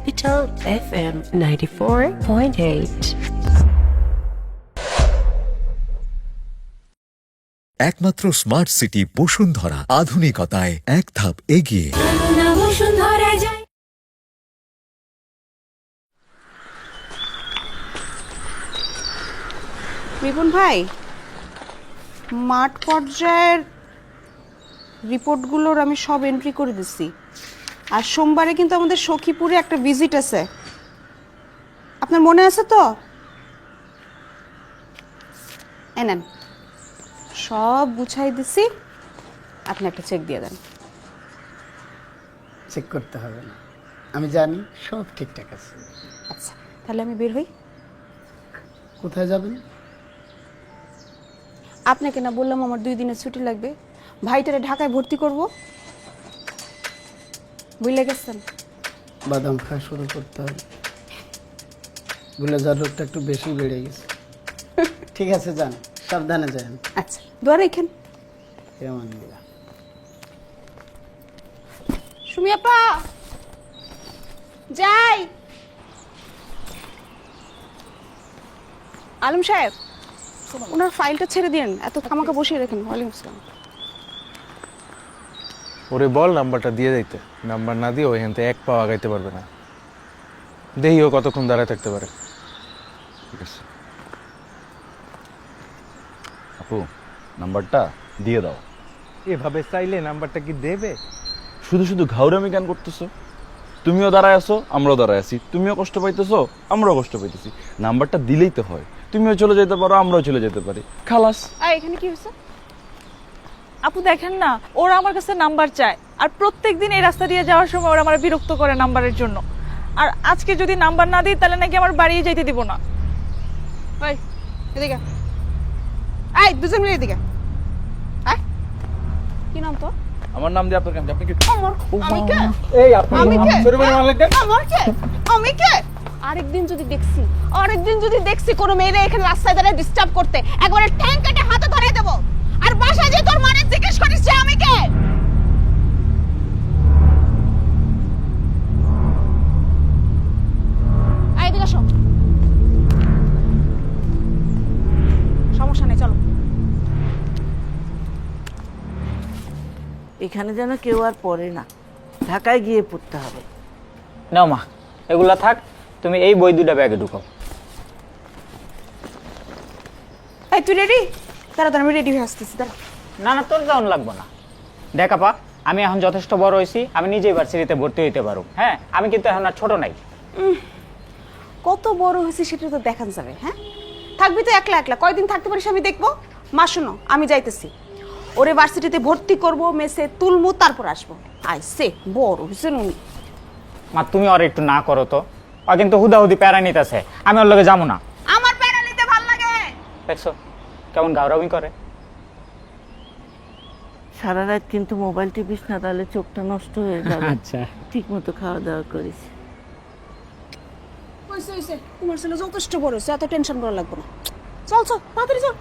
Capital FM 94.8. একমাত্র smart city Bashundhara, আধুনিকতায় এক ধাপ এগিয়ে। রিপন ভাই, মাঠ পর্যায়ের রিপোর্টগুলোর আমি সব এন্ট্রি করে দিচ্ছি। আর সোমবারে কিন্তু আমাদের সখীপুরে একটা ভিজিট আছে, আপনার মনে আছে তো? এনেন, সব গুছাই দিছি, আপনি একটা চেক দিয়ে দেন। চেক করতে হবে না, আমি জানি সব ঠিকঠাক আছে। আচ্ছা, তাহলে আমি বের হই। কোথায় যাবেন? আপনাকে না বললাম আমার 2 দিনের ছুটি লাগবে, ভাইটারে ঢাকায় ভর্তি করব, বুঝলে গেছেন? বাদাম খাওয়া শুরু করতে হবে, ভুলে যাওয়ার রোগটা একটু বেশি বেড়ে গেছে। ঠিক আছে, যান, সাবধানে যান। আচ্ছা, দোয়া রেখেন। কেমন দিলা সুমি আপা, যাই। আলম সাহেব, ওনার ফাইলটা ছেড়ে দিন, এত আমাকে বসিয়ে রেখেন। ওয়ালাইকুম আসসালাম। ওরে বল নাম্বারটা দিয়ে দিতে, নাম্বার না দিয়ে ওইখান থেকে এক পাও আগাইতে পারবে না। দেখি ও কতক্ষণ দাঁড়ায় থাকতে পারে। ঠিক আছে আপু, নাম্বারটা দিয়ে দাও। এভাবে চাইলে নাম্বারটা কি দেবে? শুধু শুধু ঘাউরামি গান করতেছো। তুমিও দাঁড়ায় আছো, আমরাও দাঁড়ায় আছি। তুমিও কষ্ট পাইতেছো, আমরাও কষ্ট পাইতেছি। নাম্বারটা দিলেই তো হয়। তুমিও চলে যেতে পারো, আমরাও চলে যেতে পারি, খালাস। এখানে কি হয়েছে? আপু দেখেন না, ওরা আমার কাছে নাম্বার চায়, আর প্রত্যেকদিন এই রাস্তা দিয়ে যাওয়ার সময় ওরা আমার বিরক্ত করে নাম্বারের জন্য। আর আজকে যদি নাম্বার না দিই তাহলে নাকি আমার বাড়িয়ে যাইতে দিব না। ওই এদিকে, এই দুজন মিলে এদিকে। কি নাম তো? আমার নাম দিয়ে আপনার কাছে আপনি কি আমি কে? এই আপনি আমি কে? ছোট ভাই আমার লাগবে। আমার কে? আমি কে? আরেকদিন যদি দেখছি কোনো মেয়েরে এখানে রাস্তায় দাঁড়িয়ে ডিস্টার্ব করতে, একবারে ট্যাঙ্ক কেটে হাতে ধরিয়ে দেব। আর বাসায় যে তোর মানে জিজ্ঞেস করিস যে আমি কে? এই দিকে আসো। সমস্যা নেই, চলো। এখানে যেন কেউ আর পড়ে না, ঢাকায় গিয়ে পড়তে হবে। নাও মা, এগুলা থাক, তুমি এই বই দুটা ব্যাগে ঢুকাও। এই তুই রেডি? তাড়াতাড়ি, আমি রেডি হয়ে আসতেছি, দাঁড়া। না না, তোর যাওয়ান লাগবে না। দেখ আপা, আমি এখন যথেষ্ট বড় হয়েছি, আমি নিজে ভার্সিটিতে ভর্তি হইতে পারো। হ্যাঁ, আমি কিন্তু এখন আর ছোট নাই। কত বড় হয়েছে সেটা তো দেখান যাবে। হ্যাঁ, থাকবি তো একলা একলা, কয়দিন থাকতে পারিস আমি দেখবো। মা শোনো, আমি যাইতেছি, ওরে ভার্সিটিতে ভর্তি করব, মেসে তুলমু, তারপর আসবো। আইসে বড় হয়েছে উনি। মা তুমি আর একটু না করো তো, ও কিন্তু হুদাহুদি প্যারা নিতেছে, আমি ওর লগে যাবো না। আমার প্যারা নিতে ভাল লাগে। দেখছো কেমন গাউরামি করে। সারা রাত কিন্তু মোবাইল টিপিস না, তাহলে চোখটা নষ্ট হয়ে যাবে। আচ্ছা, ঠিক মতো খাওয়া দাওয়া করিস। তোমার ছেলে যথেষ্ট বড় হয়েছে, এত টেনশন করা লাগবে না। চল চল, তাড়াতাড়ি চল।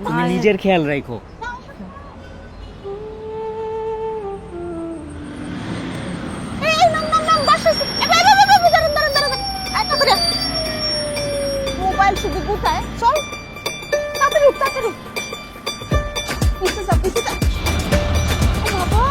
তুমি নিজের খেয়াল রাখো। মোবাইল শুধু কোথায়? চল তাড়াতাড়ি তাড়াতাড়ি, পিছে যা পিছে যা। বাবা,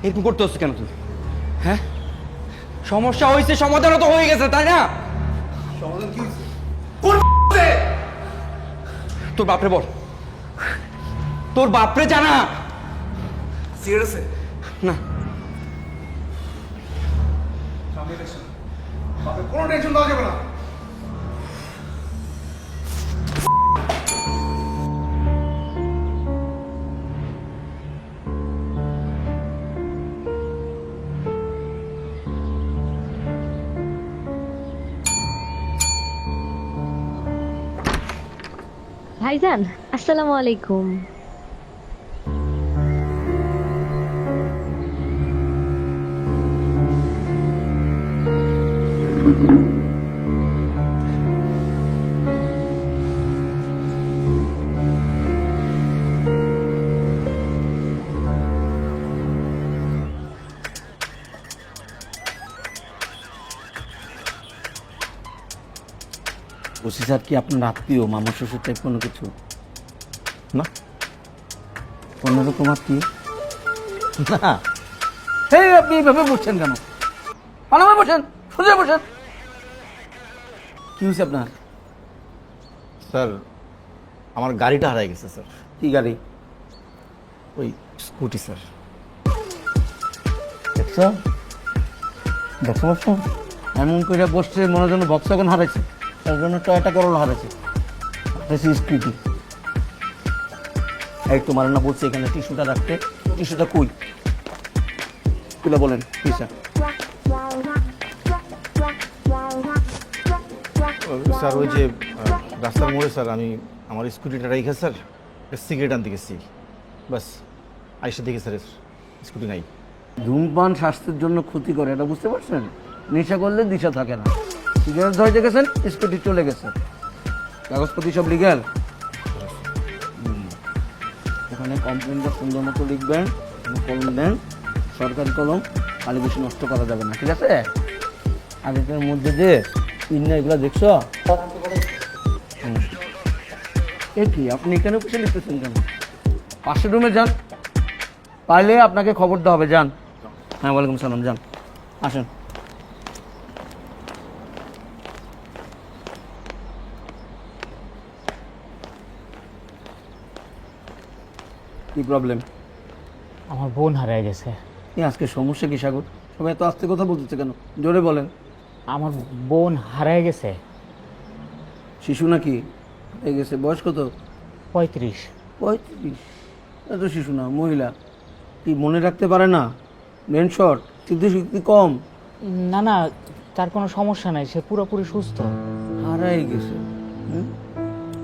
এরকম করতে হচ্ছে কেন তুমি? হ্যাঁ, সমস্যা হয়েছে, সমাধানও তো হয়ে গেছে, তাই না? সমাধান কি হয়েছে? তোর বাপরে বল, তোর বাপরে জানা। সিরিয়াস না, কোনো টেনশন দেওয়া যাবে না। ভাইজান আসসালামু আলাইকুম। ওসি স্যার কি আপনার আত্মীয়, মামা শ্বশুর টাইপ কোনো কিছু? না। অন্যরকম আত্মীয়? না। এই আপনি এইভাবে বসছেন কেন? পানামে বসেন, সোজা বসেন। কি হয়েছে আপনার? স্যার আমার গাড়িটা হারাই গেছে স্যার। কি গাড়ি? ওই স্কুটি স্যার। দেখছো দেখছো বসছো এমন করে বসছে মনে যেন বক্সাগন হারাইছে, তার জন্য টয়টা করল হারাইছে, স্কুটি। এই তোমার না বলছি এখানে টিস্যুটা রাখতে, টিস্যুটা কই তুলে বলেন কি স্যার? স্যার ওই যে রাস্তার মোড়ে স্যার আমি আমার স্কুটিটা রেখে স্যার সিগারেট আনতে গেছি, বাস আইসা দেখি স্যার স্কুটি নাই। ধূমপান স্বাস্থ্যের জন্য ক্ষতি করে, এটা বুঝতে পারছেন? নেশা করলে দিশা থাকে না। সিগারেট ধরে গেছেন, স্কুটি চলে গেছে, কাগজপত্র সব লিগ্যাল। এখানে কমপ্লেনটা সুন্দর মতো লিখবেন, কলম দেন, সরকারি কলম, খালি বেশি নষ্ট করা যাবে না, ঠিক আছে? আর এটার মধ্যে যে পিন্না এগুলো দেখছো, এ কি আপনি এখানে বসে লিখতেছেন কেন? পাশের রুমে যান, পাইলে আপনাকে খবর দেওয়া হবে। যান। হ্যাঁ ওয়ালাইকুম সালাম, যান, আসেন। কি প্রবলেম? আমার বোন হারিয়ে গেছে। আজকে সমস্যা কি সাগর? সবাই এত আস্তে কথা বলতেছে কেন? জোরে বলেন। আমার বোন হারিয়ে গেছে। শিশু নাকি? এই গেছে, বয়স কত? 35। 35? এত শিশু না, মহিলা। কি মনে রাখতে পারে না? ব্রেন শর্ট, স্মৃতি কম? না না, তার কোনো সমস্যা নাই, সে পুরোপুরি সুস্থ। হারাই গেছে,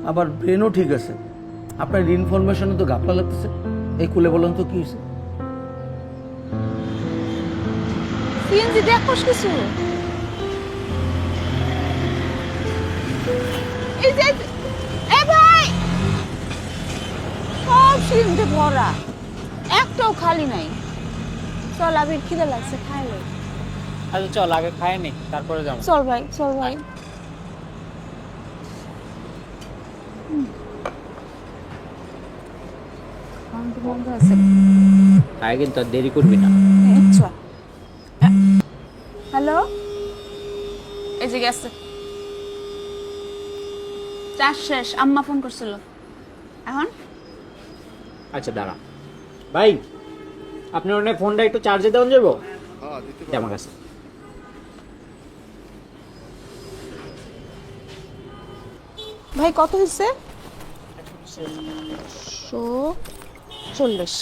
আবার ব্রেনও ঠিক আছে। আপনার ইনফরমেশনে তো ঘাপলা লাগতেছে। এই খুলে বলেন তো কি হয়েছে? সিএনজি দেখোস কিছু? এই যে এ ভাই, সব সিএনজি ভরা, একটাও খালি নাই। চল, আবির খিদে লাগছে, খাই লই। আচ্ছা চল, আগে খায় নি তারপরে যাবো। চল ভাই, চল ভাই। বন্ধ আছে, খায় কিন্তু আর দেরি করবি না। আচ্ছা। হ্যালো, এই যে গেছে, চাষ শেষ। আম্মা ফোন করছিল। এখন আচ্ছা দাঁড়া ভাই, আপনার অনেক ফোনটা একটু চার্জে দেওয়া যাবো আমার কাছে। ভাই কত হয়েছে? 140।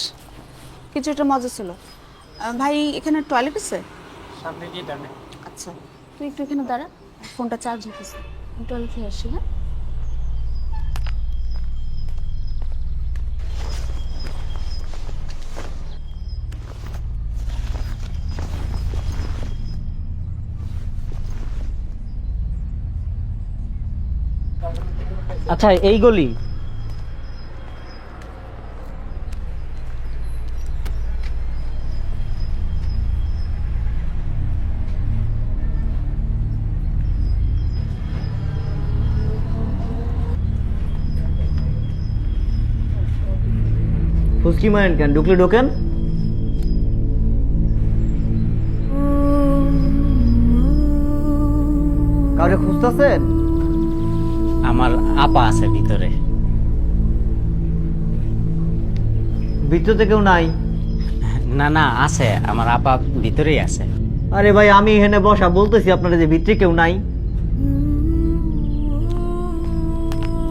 কিছু একটা মজা ছিল। ভাই এখানে টয়লেট আছে? সামনে দিয়ে ডানে। আচ্ছা, তুই একটু এখানে দাঁড়া, ফোনটা চার্জ হতেছে, আমি টয়লেট থেকে আসি। হ্যাঁ, আচ্ছা এই গলি? ফুসকি মারেন কেন? ঢুকলে ঢোকেন। কাউকে খুঁজতেছেন? আমার আপা আছে ভিতরে। ভিতরে কেউ নাই? না না, আছে, আমার আপা ভিতরেই আছে। আরে ভাই আমি এখানে বসা বলতেছি আপনারা যে ভিতরে কেউ নাই।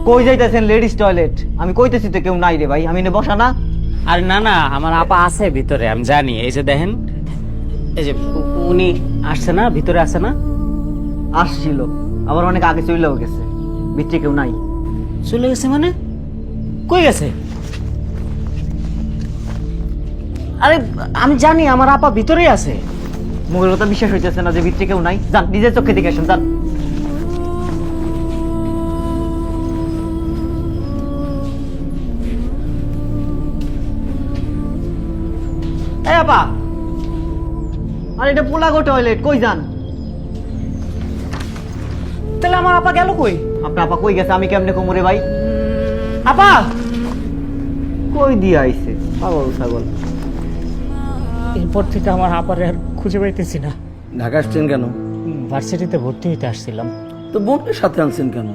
কই যাইতেছেন? Ladies toilet. আমি কইতেছি তো কেউ নাই রে ভাই, আমি এনে বসা না। আর না না, আমার আপা আছে ভিতরে, আমি জানি। এই যে দেখেন, এই যে উনি আসছে না, ভিতরে আছে না? আসছিল, আবার অনেক আগে চলেও গেছে। ভিতরে কেউ নাই। চলে গেছে মানে? কই গেছে? আরে আমি জানি আমার আপা ভিতরেই আছে। মুখের কথা বিশ্বাস হইতেছে না যে ভিতরে কেউ নাই। যান নিজের চোখে দেখে আসেন, যান। এই আপা, আর এটা পোলাগো টয়লেট, কই যান? তাহলে আমার আপা গেল কই? আপনার আপা কই গেছে আমি কেমনে কমরে ভাই? আপা কই দিয়ে আইছে পাগল ছাগল। এরপর থেকে আমার আপারে আর খুঁজে পাইতেছি না। ঢাকা আসছেন কেন? ভার্সিটিতে ভর্তি হইতে আসছিলাম। তো বোনকে সাথে আনছেন কেন?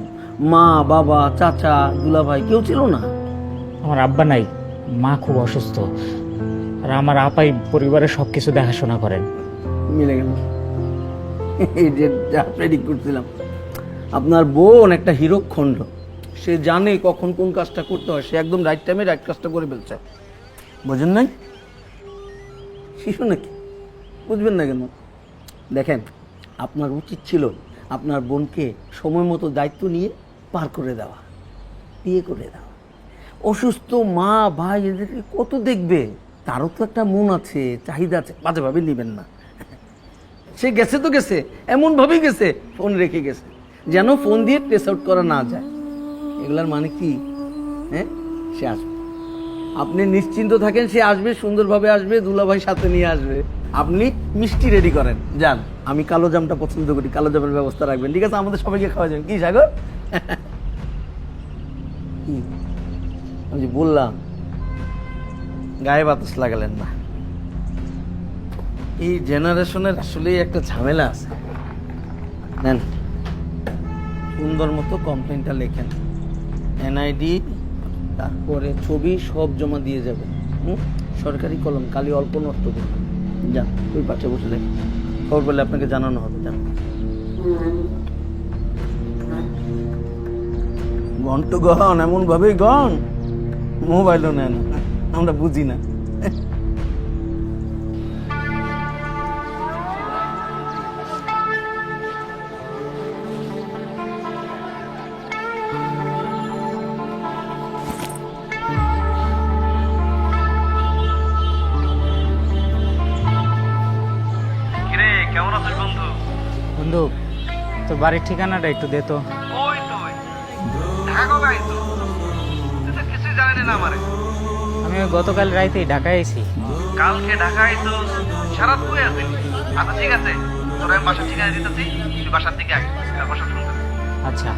মা, বাবা, চাচা, দুলাভাই কেউ ছিল না? আমার আব্বা নাই, মা খুব অসুস্থ, আর আমার আপাই পরিবারের সবকিছু দেখাশোনা করেন। মিলে গেল। এই যে প্রেডিক্ট করছিলাম, আপনার বোন একটা হিরোখণ্ড। সে জানে কখন কোন কাজটা করতে হয়, সে একদম রাইট টাইমে রাইট কাজটা করে ফেলছে। বোঝেন নাই? শিশু নাকি, বুঝবেন না কেন? দেখেন, আপনার উচিত ছিল আপনার বোনকে সময় মতো দায়িত্ব নিয়ে পার করে দেওয়া, বিয়ে করে দেওয়া। অসুস্থ মা ভাই এদেরকে কত দেখবে? তারও তো একটা মন আছে, চাহিদা আছে, বাজেভাবে নেবেন না। সে গেছে তো গেছে, এমনভাবেই গেছে ফোন রেখে গেছে যেন ফোন দিয়ে ট্রেস আউট করা না যায়। এগুলার মানে কি? হ্যাঁ, সে আসবে, আপনি নিশ্চিন্ত থাকেন, সে আসবে, সুন্দরভাবে আসবে, দুলাভাই সাথে নিয়ে আসবে। আপনি মিষ্টি রেডি করেন, যান। আমি কালো জামটা পছন্দ করি, কালো জামের ব্যবস্থা রাখবেন, ঠিক আছে? আমাদের সবাইকে খাওয়া যাবে। কি সাগর? কি আমি যে বললাম, গায়ে বাতাস লাগালেন না। এই জেনারেশনের আসলেই একটা ঝামেলা আছে। নেন, সুন্দর মতো কমপ্লেনটা লেখেন, এনআইডি, তারপরে ছবি সব জমা দিয়ে যাবেন। সরকারি কলম, কালি অল্প নষ্ট করবেন। যান, ওই পাশে বসে লেখেন, খবর পেলে আপনাকে জানানো হবে। যান। ঘন্ট গহন এমন ভাবেই গন, মোবাইলও নেয় না, আমরা বুঝি না। বন্ধু, তোর বাড়ির ঠিকানাটা একটু দে তো। আমি ওই গতকাল রাইতেই ঢাকায় আইছি। কালকে ঢাকায় তো সারা তুই আছিস। আচ্ছা ঠিক আছে, তোর আমি বাসার ঠিকানা দিতেছি, তুই বাসার দিকে আয়, তারপর সব শুনতে। আচ্ছা।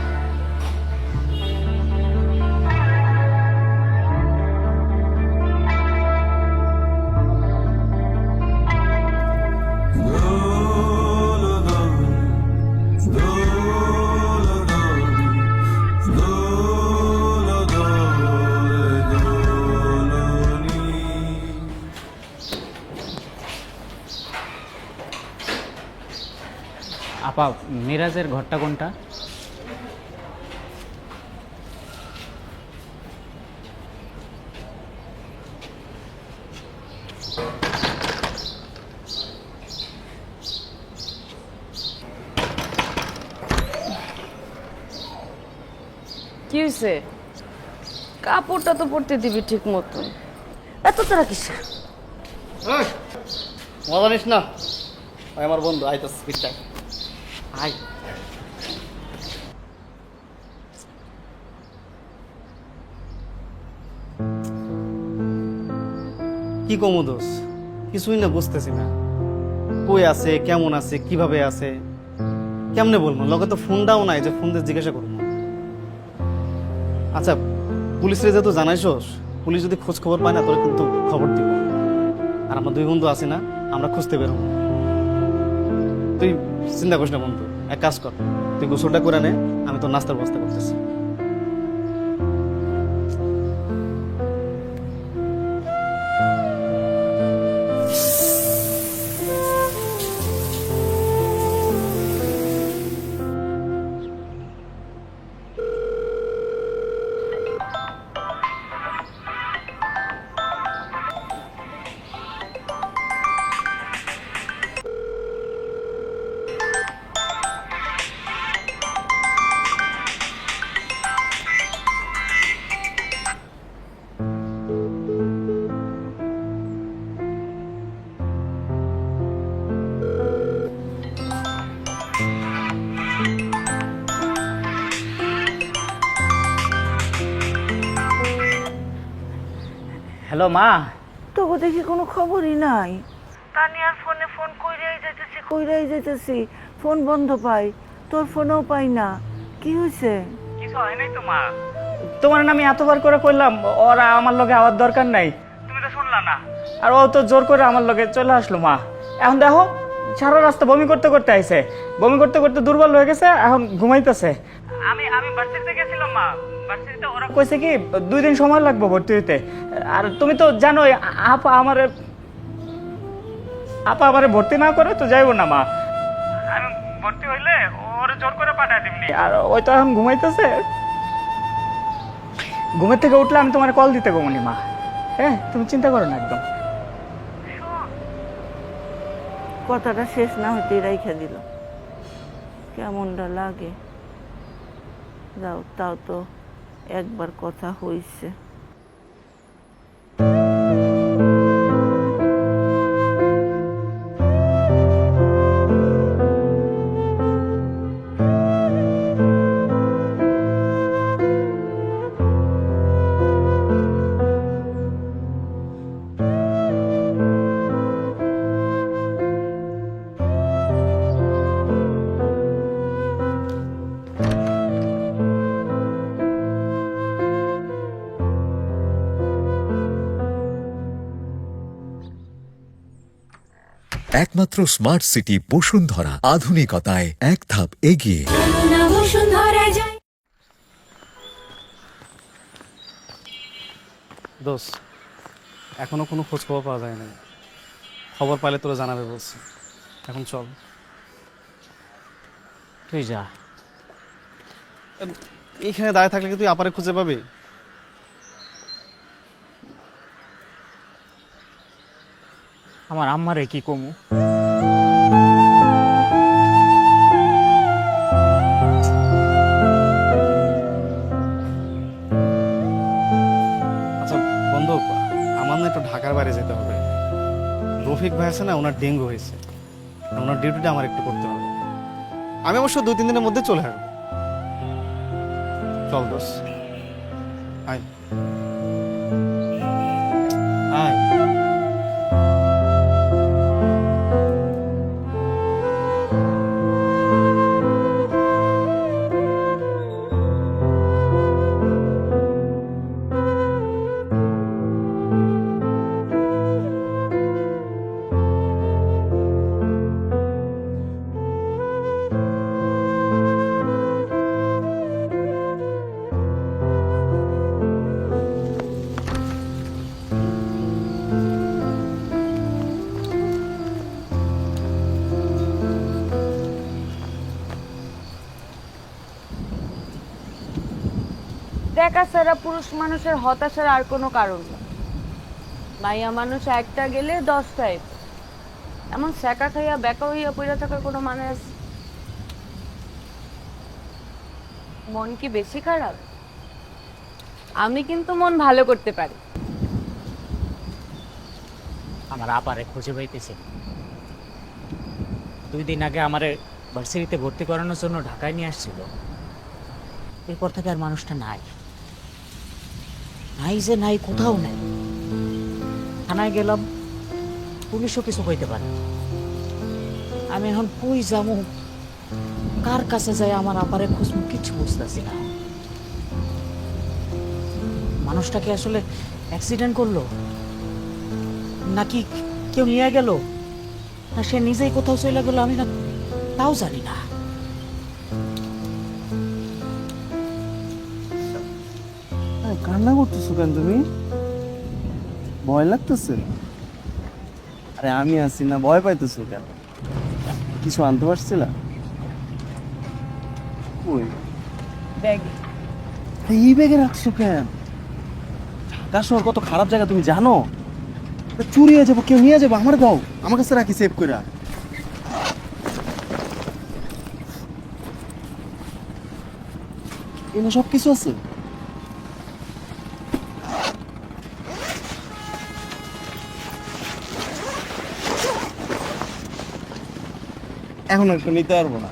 আপা, মিরাজের ঘরটা কোনটা? কি হয়েছে? কাপড়টা তো পরতে দিবি ঠিক মতো, এত তারা কিসে? মজা নিস না, আমার বন্ধু আইতাস পিঠটায়। আয়। কি কমু দোষ, কিছুই না বুঝতেছি না। কই আছে, কেমন আছে, কিভাবে আছে, কেমনে বলবো? লগে তো ফোনটাও নাই যে ফোন দিয়ে জিজ্ঞাসা করবো। আচ্ছা, পুলিশে যেহেতু জানাইছস, পুলিশ যদি খোঁজ খবর পায় না, তোরা কিন্তু খবর দিব। আর আমরা দুই বন্ধু আছি না, আমরা খুঁজতে বের হবো। তুই চিন্তা করিস না বন্ধু, এক কাজ কর, তুই গোসলটা করে নে, আমি তোর নাস্তার ব্যবস্থা করতেছি। হ্যালো মা। তোকে দেখি কোনো খবরই নাই। তানিয়ার ফোনে ফোন কইরাই যাইতেছি, ফোন বন্ধ পাই, তোর ফোনও পাই না। কি হয়েছে? কিছু হয় নাই তো মা, তোমার আমি এতবার করে কইলাম ওরা আমার লগে আওয়ার দরকার নাই, তুমি তো শুনলা না। আর ও তো জোর করে আমার লগে চলে আসলো মা। এখন দেখো সারা রাস্তা বমি করতে করতে আইছে, বমি করতে করতে দুর্বল হয়ে গেছে, এখন ঘুমাইতেছে। আমি ভার্সিটিতে গেছিলাম মা, ভার্সিটিতে ওরা কইছে কি 2 দিন সময় লাগবে ভর্তি হইতে। আর তুমি তো জানোই আপা আমারে ভর্তি না করে তো যাইব না মা। আমি ভর্তি হইলে ওরে জোর করে পাঠায় দিমনি। আর ওই তো এখন ঘুমাইতেছে, ঘুমের থেকে উঠলে আমি তোমার কল দিতে গমনি মা। হ্যাঁ তুমি চিন্তা করো না একদম। কথাটা শেষ না হইতেই রাইখা দিল, কেমনটা লাগে। যাও, তাও তো একবার কথা হইছে। একমাত্র স্মার্ট সিটি বসুন্ধরা, আধুনিকতায় এক ধাপ এগিয়ে। দোষ, এখনো কোনো খোঁজ খবর পাওয়া যায় না। খবর পাইলে তোরা জানাবে বলছি। এখন চল। তুই যা। এইখানে দাঁড়িয়ে থাকলে কি তুই আপারে খুঁজে পাবি? আমার আম্মারে কি কমু? আচ্ছা বন্ধু, আমার না একটু ঢাকার বাইরে যেতে হবে। রফিক ভাই আছে না, ওনার ডেঙ্গু হয়েছে, ওনার ডিউটিটা আমার একটু করতে হবে। আমি অবশ্য 2-3 দিনের মধ্যে চলে আসবো। চল দোষ, আয় আয়। দেখা ছাড়া পুরুষ মানুষের হতাশার আর কোনো কারণ না। মাইয়া মানুষ একটা গেলে 10টাই, এমন সেকা খাইয়া বেকা হইয়া পড়ে থাকার কোনো মানে আছে? মন কি বেশি খারাপ? আমি কিন্তু মন ভালো করতে পারি। আমার আপারে খুঁজে পাইতেছি। 2 দিন আগে আমারে ভার্সিটিতে ভর্তি করানোর জন্য ঢাকায় নিয়ে আসছিল। এরপর থেকে আর মানুষটা নাই, নাই যে নাই, কোথাও নাই। থানায় গেলাম, পুলিশও কিছু কইতে পারে। আমি এখন কই যাবো, কার কাছে যাই আমার আপারে খুঁজবো, কিছু বুঝতেছি না। মানুষটা কি আসলে অ্যাক্সিডেন্ট করলো, নাকি কেউ নিয়ে গেল, না সে নিজেই কোথাও চলে গেল, আমি না তাও জানি না। কান্না করতেছো কেন তুমি? ভয় লাগতেছে? আরে আমি আছি না, ভয় পাইতেছো কেন? কিছু আনতে পারছিলা? কই ব্যাগে। এই ব্যাগে রাখছো কেন? ঢাকা শহর কত খারাপ জায়গা তুমি জানো? চুরি হয়ে যাবো, কেউ নিয়ে যাবো, আমার দাও, আমার কাছে রাখি সেভ করে। এনে সব কিছু আছে। এখন একটু নিতে পারবো না।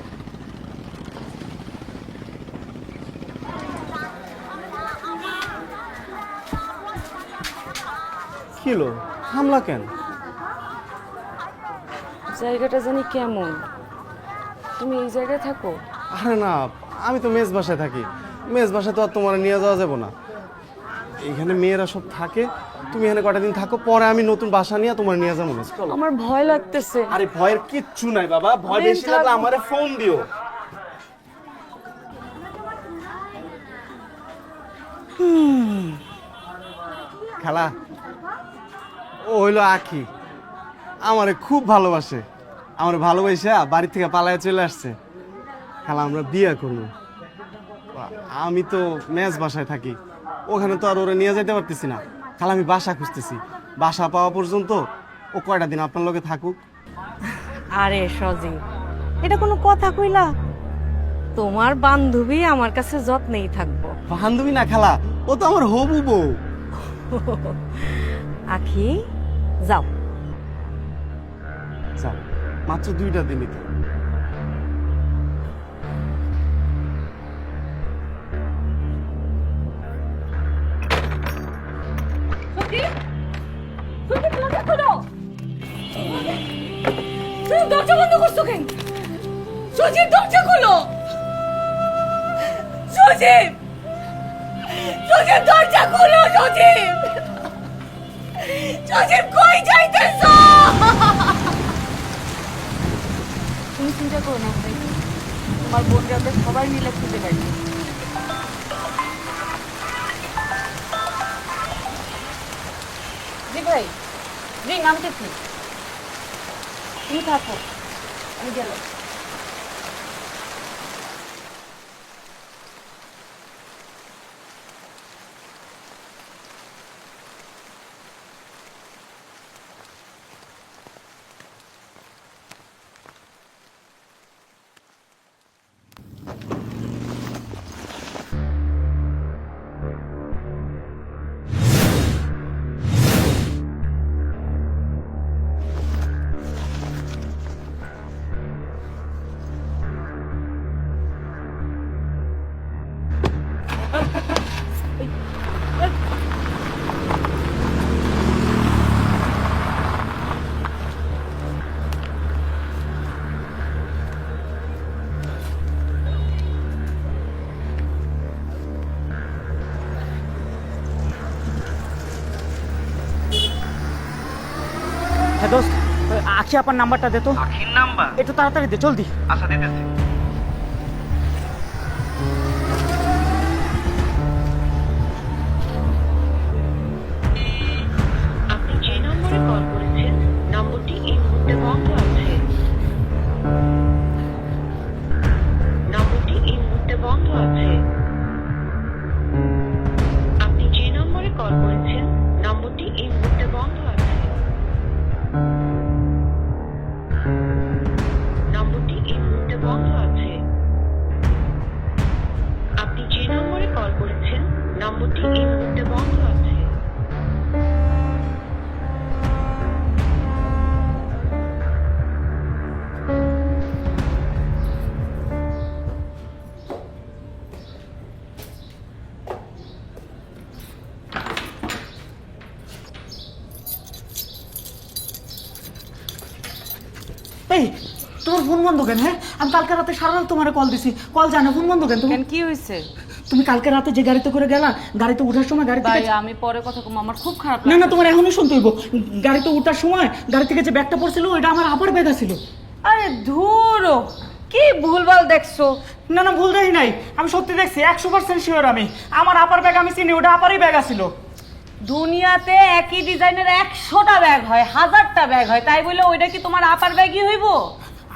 কি হলো, হামলা কেন? জায়গাটা জানি কেমন, তুমি এই জায়গায় থাকো? আরে না, আমি তো মেস বাসায় থাকি। মেস বাসায় তো আর তোমার নিয়ে যাওয়া যাবে না। এখানে মেয়েরা সব থাকে, তুমি এখানে কটা দিন থাকো, পরে আমি নতুন বাসা নিয়ে তোমার নিয়ে যাবো। আমার ভয় লাগতেছে। আরে ভয়ের কিচ্ছু নাই বাবা, ভয় বেশি লাগলে আমারে ফোন দিও। খালা, ও হইলো আখি, আমারে খুব ভালোবাসে। আমার ভালোবাসা বাড়ি থেকে পালায় চলে আসছে। খালা, আমরা বিয়ে করবো। আমি তো মেস বাসায় থাকি, ওখানে তো আর ওরা নিয়ে যেতে পারতেছি না। খালা, আমি বাসা খুঁজতেছি। বাসা পাওয়া পর্যন্ত ও কয়টা দিন আপনার লগে থাকুক। আরে সজি, এটা কোনো কথা কইলা? তোমার বান্ধবী আমার কাছে যত্নেই থাকবো। বান্ধবী না খালা, ও তো আমার হবু বউ। আখি, যাও যাও, মাত্র 2টা দিনই তো। দরজা বন্ধ করছো কেন? সজীব, দরজা খুলো। সজীব, সজীব, দরজা খুলো। সজীব, সজীব, কই যাইতেছো? তুমি চিন্তা করো না ভাই, তোমার বোনরা আমরা সবাই মিলে খুঁজে পাই। জি ভাই, জি নামতেছি, তুমি থাকো, আমি গেলাম। হ্যাঁ দোস্ত, আখি আপার নাম্বারটা দে তো। আখির নাম্বার? একটু তাড়াতাড়ি দে, জলদি। আচ্ছা, দিতেছি। আপনি যে নম্বরে কল করেছেন নম্বরটি এই মুহূর্তে বন্ধ আছে। নম্বরটি এই মুহূর্তে বন্ধ আছে। আপনি যে নম্বরে কল করেছেন নম্বরটি এই মুহূর্তে বন্ধ আছে। নম্বরটি এই মুহূর্তে বন্ধ আছে। আপনি যে নম্বরে কল করেছেন নম্বরটি এই মুহূর্তে বন্ধ আছে। এই, তোমার ফোন বন্ধ কেন? হ্যাঁ, আমি কালকে রাতে সারা রাত তোমার কল দিছি, কল জানো, ফোন বন্ধ কেন? তুমি কি হয়েছে? তুমি কালকে রাতে যে গাড়িতে করে গেলা, গাড়িতে ওঠার সময় গাড়ি থেকে আমি পরে কথা কম, আমার খুব খারাপ না না, তোমার এখনই শুনতে হইব। গাড়িতে ওঠার সময় গাড়ি থেকে যে ব্যাগটা পড়ছিল ওইটা আমার আপার ব্যাগ ছিল। আরে ধুরো, কি ভুলভাল দেখছো? না না, ভুল দেখি নাই, আমি সত্যি দেখছি, 100% শিওর। আমি আমার আপার ব্যাগ আমি চিনি, ওটা আপারই ব্যাগ ছিল। দুনিয়াতে একই ডিজাইনের 100টা ব্যাগ হয়, 1000টা ব্যাগ হয়, তাই বলে ওইটা কি তোমার আপার ব্যাগই হইব?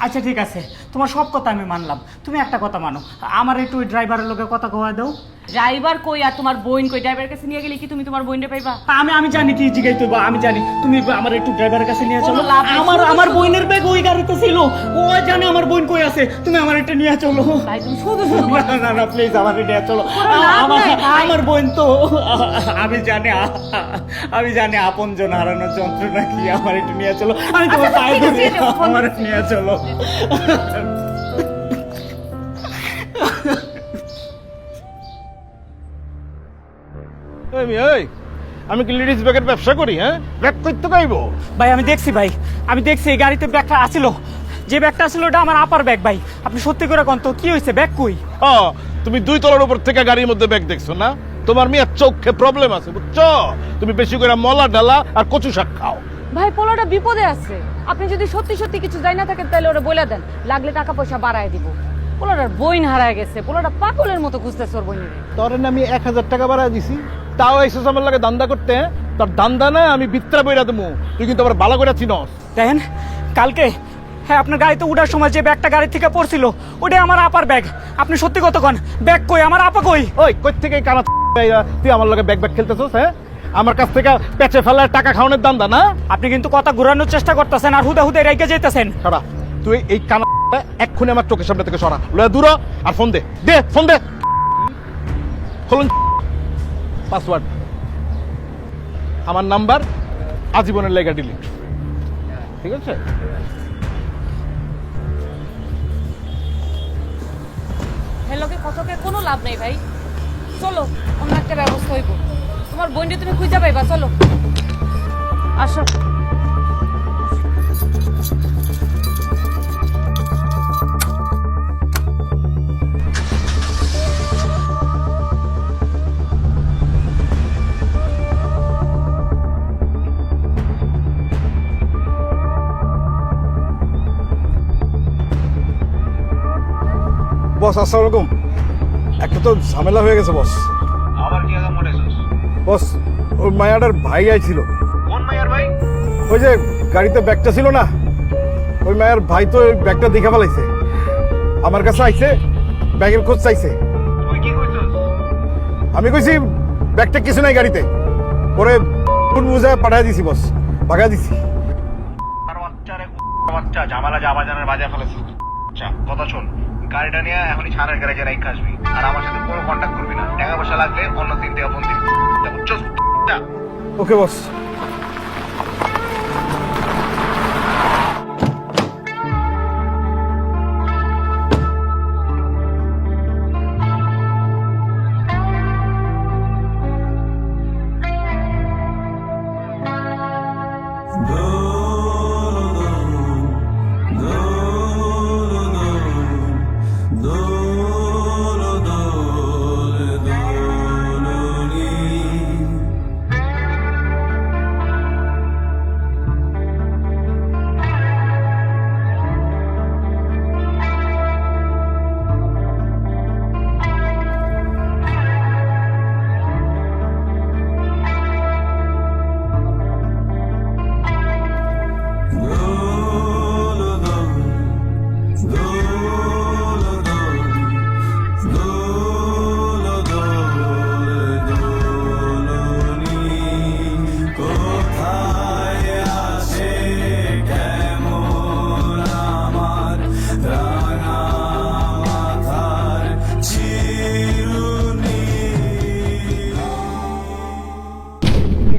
আচ্ছা ঠিক আছে, তোমার সব কথা আমি মানলাম, তুমি একটা কথা মানো, আমার একটু ওই ড্রাইভারের লোকে কথা কওয়া দাও। ড্রাইভার কই আর তোমার বোন কই? ড্রাইভারের কাছে নিয়ে গেলে কি তুমি তোমার বোনটা পাইবা? আমি জানি কি জিগাইতে হইব, আমি জানি। তুমি আমার একটু ড্রাইভারের কাছে নিয়ে চলো। কোনো লাভ নেই, আমার বোনের ব্যাগ ওই গাড়িতে ছিল, ও জানে আমার বোন কই আছে, তুমি আমার একটু নিয়ে চলো। ভাই তুমি শুধু শুধু না না না, প্লিজ আমার নিয়ে চলো। লাভ নাই, ভাই। আমার বোন তো, আমি জানি আপন জন হারানোর যন্ত্রণা কি। আমার একটু নিয়ে চলো, আমি তোমার আচ্ছা, পায়ে ঠিক আছে, ধরি, ফোন আমার নিয়ে চলো। এই আমি কি লেডিস ব্যাগের ব্যবসা করি? হ্যাঁ, ব্যাগ করতে গাইবো? ভাই আমি দেখছি এই গাড়িতে ব্যাগটা আসিল, যে ব্যাগটা আসিল ওটা আমার আপার ব্যাগ। ভাই আপনি সত্যি করে কোন তো কি হয়েছে, ব্যাগ কই? তুমি 2 তলার উপর থেকে গাড়ির মধ্যে ব্যাগ দেখছো না? তোমার মেয়ের চোখে প্রবলেম আছে, বুঝছো? তুমি বেশি করে মলা ডালা আর কচু শাক খাও। ভাই পোলাটা বিপদে আছে, আপনি যদি সত্যি সত্যি কিছু জানি না থাকেন তাহলে ওরা বলে দেন, লাগলে টাকা পয়সা বাড়ায় দিব। পোলাটার বইন হারায় গেছে, পোলাটা পাগলের মতো খুঁজতেছে ওর বইনের। তোর আমি 1000 টাকা বাড়ায় দিছি, তাও এসে আমার লাগে দান্দা করতে? তোর দান্দা না আমি বিত্রা বইরা দেবো, তুই কিন্তু আবার ভালো করে চিনস। দেখেন কালকে হ্যাঁ আপনার গাড়িতে উঠার সময় যে ব্যাগটা গাড়ি থেকে পড়ছিল ওটাই আমার আপার ব্যাগ। আপনি সত্যি কত কোন, ব্যাগ কই, আমার আপা কই? ওই কই থেকে কানা তুই আমার লগে ব্যাগ খেলতেছস? হ্যাঁ, আমার কাছ থেকে পেঁচে ফেলার টাকা খাওয়ানোর দান্দা না? আপনি কিন্তু কথা ঘুরানোর চেষ্টা করতেছেন আর হুদা রেগে যাইতেছেন। সরা, তুই এই কানা এক্ষুনি আমার চোখের সামনে থেকে সরা, লয়া দূর আর ফোন দে, ফোন দে। খোলুন পাসওয়ার্ড, আমার নাম্বার আজীবনের লেগা ডিলিট, ঠিক আছে? হেলোকে কতকে কোনো লাভ নেই ভাই, চলো অন্য একটা ব্যবস্থা হইব। তোমার বোনটা তুমি খুঁজে পাইবা, চলো আসো। বস আসসালামু আলাইকুম। একটা তো ঝামেলা হয়ে গেছে বস। আবার কি আগে মনে আছিস? বস ওই মায়াটার ভাই আইছিল। কোন মাইয়ার ভাই? ওই যে গাড়িতে ব্যাগটা ছিল না, ওই মায়ের ভাই তো ওই ব্যাগটা দেখে ফেলাইছে, আমার কাছে আইছে, ব্যাগের খোঁজ চাইছে। তুই কি কইছস? আমি কইছি ব্যাগটা কিছু নাই গাড়িতে, পরে বুঝায় পাঠাই দিছি বস, ভাগাই দিছি। আর বাচ্চা ঝামেলা জাবাজানের বাজায় ফেলেছিস। আচ্ছা কথা শোন, গাড়িটা নিয়ে এখনই ছাড়ের গ্যারেজে রাইখা আসবি, আর আমার সাথে কোনো কন্ট্যাক্ট করবি না। টাকা পয়সা লাগলে অন্য 3 থেকে ফোন দিবি, বুঝছস? ওকে বস।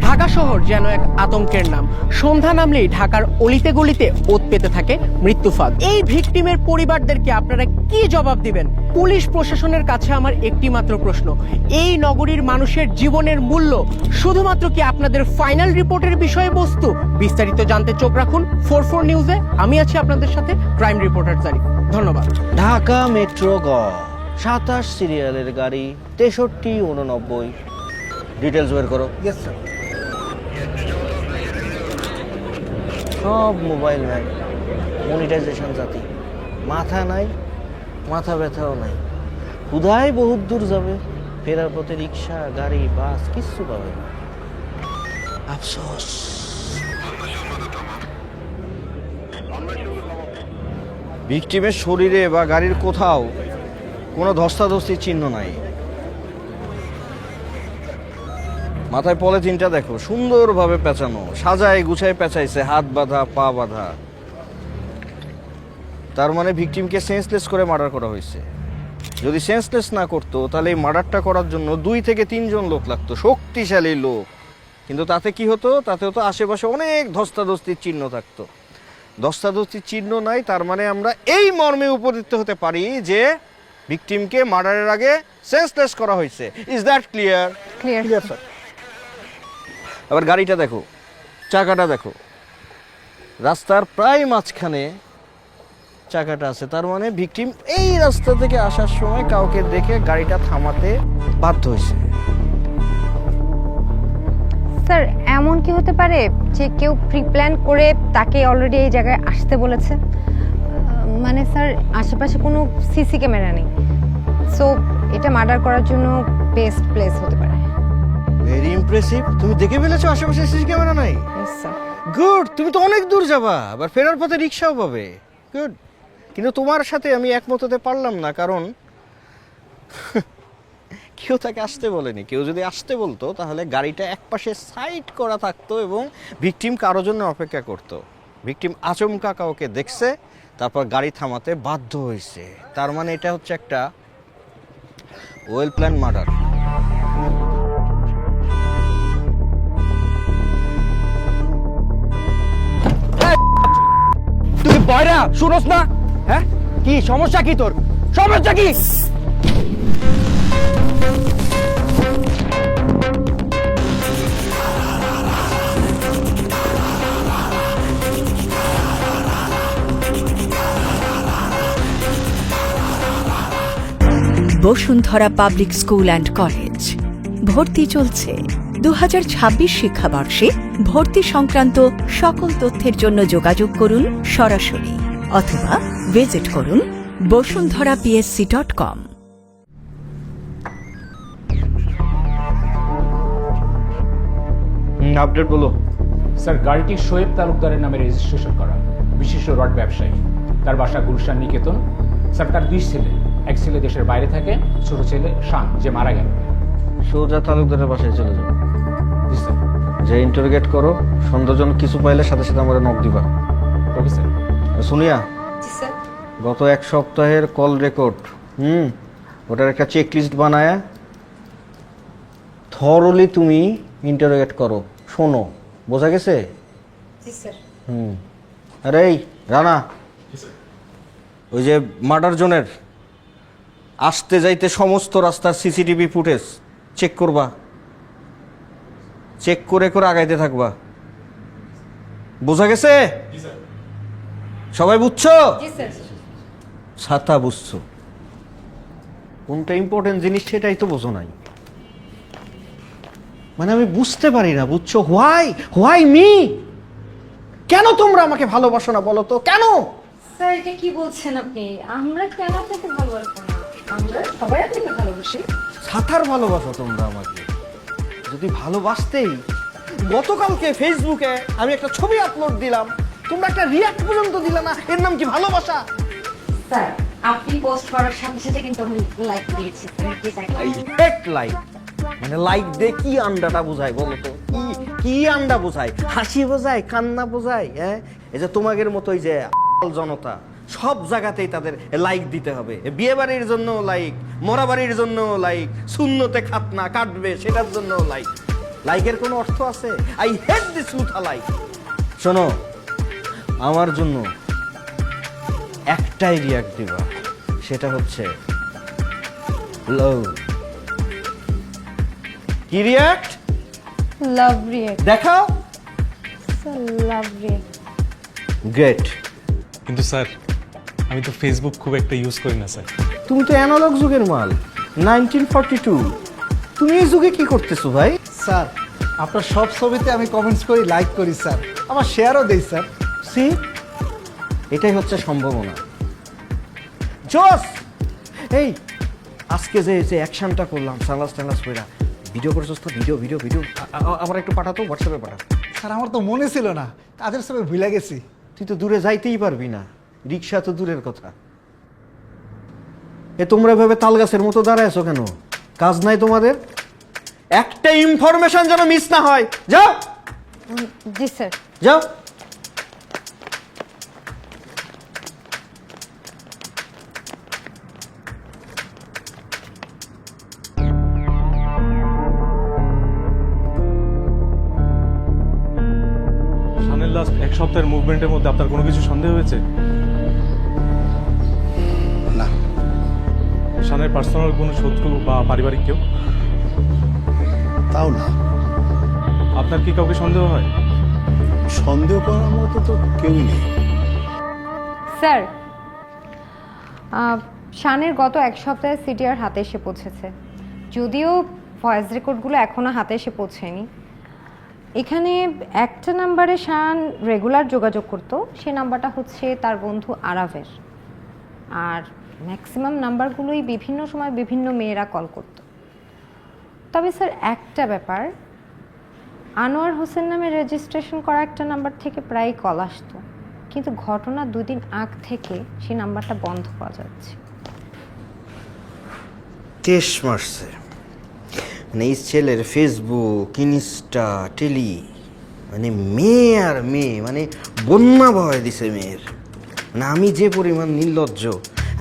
ঢাকা শহর যেন এক আতঙ্কের নাম। সন্ধ্যা নামলেই ঢাকার অলিতে গলিতে ওত পেতে থাকে মৃত্যু ফাঁদ। এই ভিকটিমের পরিবারদেরকে আপনারা কি জবাব দিবেন? পুলিশ প্রশাসনের কাছে আমার একটি মাত্র প্রশ্ন, এই নগরীর মানুষের জীবনের মূল্য শুধুমাত্র কি আপনাদের ফাইনাল রিপোর্টের বিষয়বস্তু? বিস্তারিত জানতে চোখ রাখুন 44 নিউজে। আমি আছি আপনাদের সাথে ক্রাইম রিপোর্টার জারিফ। ধন্যবাদ। ঢাকা মেট্রো গ 27 সিরিয়ালের গাড়ি 6389। ডিটেলস বের করো। Yes sir. সব মোবাইল ভ্যান, মনিটাইজেশন জাতি, মাথা নাই, মাথা ব্যথাও নাই, কোথায় বহুত দূর যাবে, ফেরার পথে রিক্সা গাড়ি বাস কিচ্ছু পাবে না। আফসোস। ভিকটিমের শরীরে বা গাড়ির কোথাও কোনো ধস্তাধস্তির চিহ্ন নাই। মাথায় পলিথিনটা দেখো, সুন্দরভাবে পেঁচানো, সাজায় গুছায় পেঁচাইছে, হাত বাঁধা পা বাঁধা। তার মানে ভিকটিমকে সেন্সলেস করে মার্ডার করা হয়েছে। যদি সেন্সলেস না করতো তাহলে এই মার্ডারটা করার জন্য 2 থেকে 3 জন লোক লাগতো, শক্তিশালী লোক। কিন্তু তাতে কি হতো? তাতে হতো আশেপাশে অনেক ধস্তাধস্তির চিহ্ন থাকতো। ধস্তাধস্তির চিহ্ন নাই, তার মানে আমরা এই মর্মে উপনীত হতে পারি যে ভিকটিমকে মার্ডারের আগে সেন্সলেস করা হয়েছে। Is that clear? Clear clear sir. আবার গাড়িটা দেখো, চাকাটা দেখো, রাস্তার প্রায় মাঝখানে চাকাটা আছে, তার মানে ভিকটিম এই রাস্তা থেকে আসার সময় কাউকে দেখে গাড়িটা থামাতে বাধ্য হয়েছে। স্যার এমন কি হতে পারে যে কেউ প্রি প্ল্যান করে তাকে অলরেডি এই জায়গায় আসতে বলেছে? মানে স্যার আশেপাশে কোনো সিসি ক্যামেরা নেই, সো এটা মার্ডার করার জন্য বেস্ট প্লেস হতে পারে। ভেরি ইমপ্রেসিভ, তুমি দেখে ফেলেছো আশেপাশে সিসি ক্যামেরা নাই? স্যার গুড, তুমি তো অনেক দূর যাবা, আবার ফেরার পথে রিক্সাও পাবে। গুড, কিন্তু তোমার সাথে আমি একমত হতে পারলাম না, কারণ কেউ তাকে আসতে বলেনি। কেউ যদি আসতে বলতো তাহলে গাড়িটা একপাশে সাইড করা থাকতো এবং ভিকটিম কারোর জন্য অপেক্ষা করতো। ভিকটিম আচমকা কাউকে দেখছে, তারপর গাড়ি থামাতে বাধ্য হয়েছে, তার মানে এটা হচ্ছে একটা ওয়েল প্ল্যান মার্ডার। তুই বয়রা শুনোস না? হ্যাঁ, কি সমস্যা? কি তোর সমস্যা কি? Bashundhara public school and college ভর্তি চলছে। 2026 শিক্ষাবর্ষে ভর্তি সংক্রান্ত সকল তথ্যের জন্য যোগাযোগ করুন সরাসরি অথবা ভিজিট করুন bosundharapsc.com। আপডেট বলো। স্যার, গাড়িটি শোয়েব তালুকদারের নামে রেজিস্ট্রেশন করা, বিশিষ্ট রড ব্যবসায়ী। তার বাসা গুলশান নিকেতন। স্যার, তার 2 ছেলে, এক ছেলে দেশের বাইরে থাকে, ছোট ছেলে শান যে মারা গেল। সোজা তালুকদারের বাসায় চলে যাও। জি স্যার। যে ইন্টারোগেট করো, সন্দেহজনক কিছু পাইলে সাথে সাথে আমার নক দিবা। Okay sir. শুনিয়া, জি স্যার। গত 1 সপ্তাহের কল রেকর্ড, ওটার একটা চেক লিস্ট বানায় থরলি তুমি ইন্টারোগেট করো। শোনো, বোঝা গেছে? জি স্যার। আরে এই রানা, ওই যে মার্ডার জোনের আসতে যাইতে সমস্ত রাস্তার সিসিটিভি ফুটেজ চেক করবা, চেক করে করে আগাইতে থাকবা। বোঝা গেছে? সবাই বুঝছো? ছাতা বুঝছো? কোনটা ইম্পর্টেন্ট জিনিস সেটাই তো বোঝো নাই। মানে আমি বুঝতে পারি না, বুঝছো? Why me? কেন তোমরা আমাকে ভালোবাসো না বলো তো? কেন? স্যার এটা কি বলছেন আপনি? আমরা কেন আপনাকে ভালোবাসবো না? আমরা সবাই আপনাকে ভালোবাসি। ছাতার ভালোবাসো তোমরা আমাকে। যদি ভালোবাসতেই, গতকালকে ফেসবুকে আমি একটা ছবি আপলোড দিলাম, তোমরা একটা রিয়াক্ট পর্যন্ত দিলা না, এর নাম কি ভালোবাসা? স্যার আপনি পোস্ট করার সাথে সাথে কিন্তু আমি লাইক দিয়েছি। লাইক মানে লাইক দিয়ে কি আন্ডাটা বোঝায় বলো তো? কি আন্ডা বোঝায়? হাসি বোঝায়, কান্না বোঝায়? হ্যাঁ, এই যে তোমাদের মতোই যে জনতা সব জায়গাতেই তাদের লাইক দিতে হবে। বিয়ে বাড়ির জন্য লাইক, মরা বাড়ির জন্য লাইক, শূন্যতে খাতনা কাটবে সেটার জন্য লাইক। লাইকের কোনো অর্থ আছে? আই হেট দিস লুথা লাইক। শোনো, আমার জন্য একটাই রিয়াক্ট দিবা, সেটা হচ্ছে লাভ। কি রিয়াক্ট? Love react. দেখাও। Sir love react. গ্রেট। কিন্তু স্যার আমি তো ফেসবুক খুব একটা ইউজ করি না স্যার। তুমি তো অ্যানালগ যুগের মাল, 1942। তুমি এই যুগে কি করতেছো ভাই? স্যার আপনার সব ছবিতে আমি কমেন্টস করি, লাইক করি স্যার, আমার শেয়ারও দেই স্যার। সি, এটাই হচ্ছে সম্ভাবনা। জোস! এই আজকে যে অ্যাকশনটা করলাম, সানগ্লাস টানগ্লাস পরে ভিডিও করছিস তো? ভিডিও আমার একটু পাঠাতো, হোয়াটসঅ্যাপে পাঠা। স্যার আমার তো মনে ছিল না, কাজের সবাই ভুলে গেছি। তুই তো দূরে যাইতেই পারবি না, রিক্সা তো দূরের কথা। তোমরা এভাবে তাল গাছের মতো দাঁড়ায় আছো কেন? কাজ নাই তোমাদের? একটা ইনফরমেশন যেন মিস না হয়। যাও। জি স্যার। যাও। শানের লাস্ট 1 সপ্তাহের মুভমেন্টের মধ্যে আপনার কোনো কিছু সন্দেহ হয়েছে? না। শানের পার্সোনাল কোনো শত্রু বা পারিবারিক কেউ? তাও না। আপনার কি কাউকে সন্দেহ হয়? সন্দেহ করার মতো তো কেউই নেই। স্যার, শানের গত এক সপ্তাহে সিটিআর হাতে এসে পৌঁছেছে, যদিও ভয়েস রেকর্ডগুলো এখনও হাতে এসে পৌঁছেনি। এখানে একটা নাম্বারে শান রেগুলার যোগাযোগ করতো, সেই নাম্বারটা হচ্ছে তার বন্ধু আরাভের। আর ম্যাক্সিমাম নাম্বারগুলোই বিভিন্ন সময় বিভিন্ন মেয়েরা কল করত। তবে স্যার একটা ব্যাপার, আনোয়ার হোসেন নামে রেজিস্ট্রেশন করা একটা নাম্বার থেকে প্রায় কল আসতো, কিন্তু ঘটনা 2 দিন আগ থেকে সেই নাম্বারটা বন্ধ পাওয়া যাচ্ছে। তেশ মারছে মানে এই ছেলের ফেসবুক, ইনস্টা, টেলি, মানে মেয়ে আর মেয়ে, মানে বন্যা বয় দিছে মেয়ের। মানে আমি যে পরিমাণ নির্লজ্জ,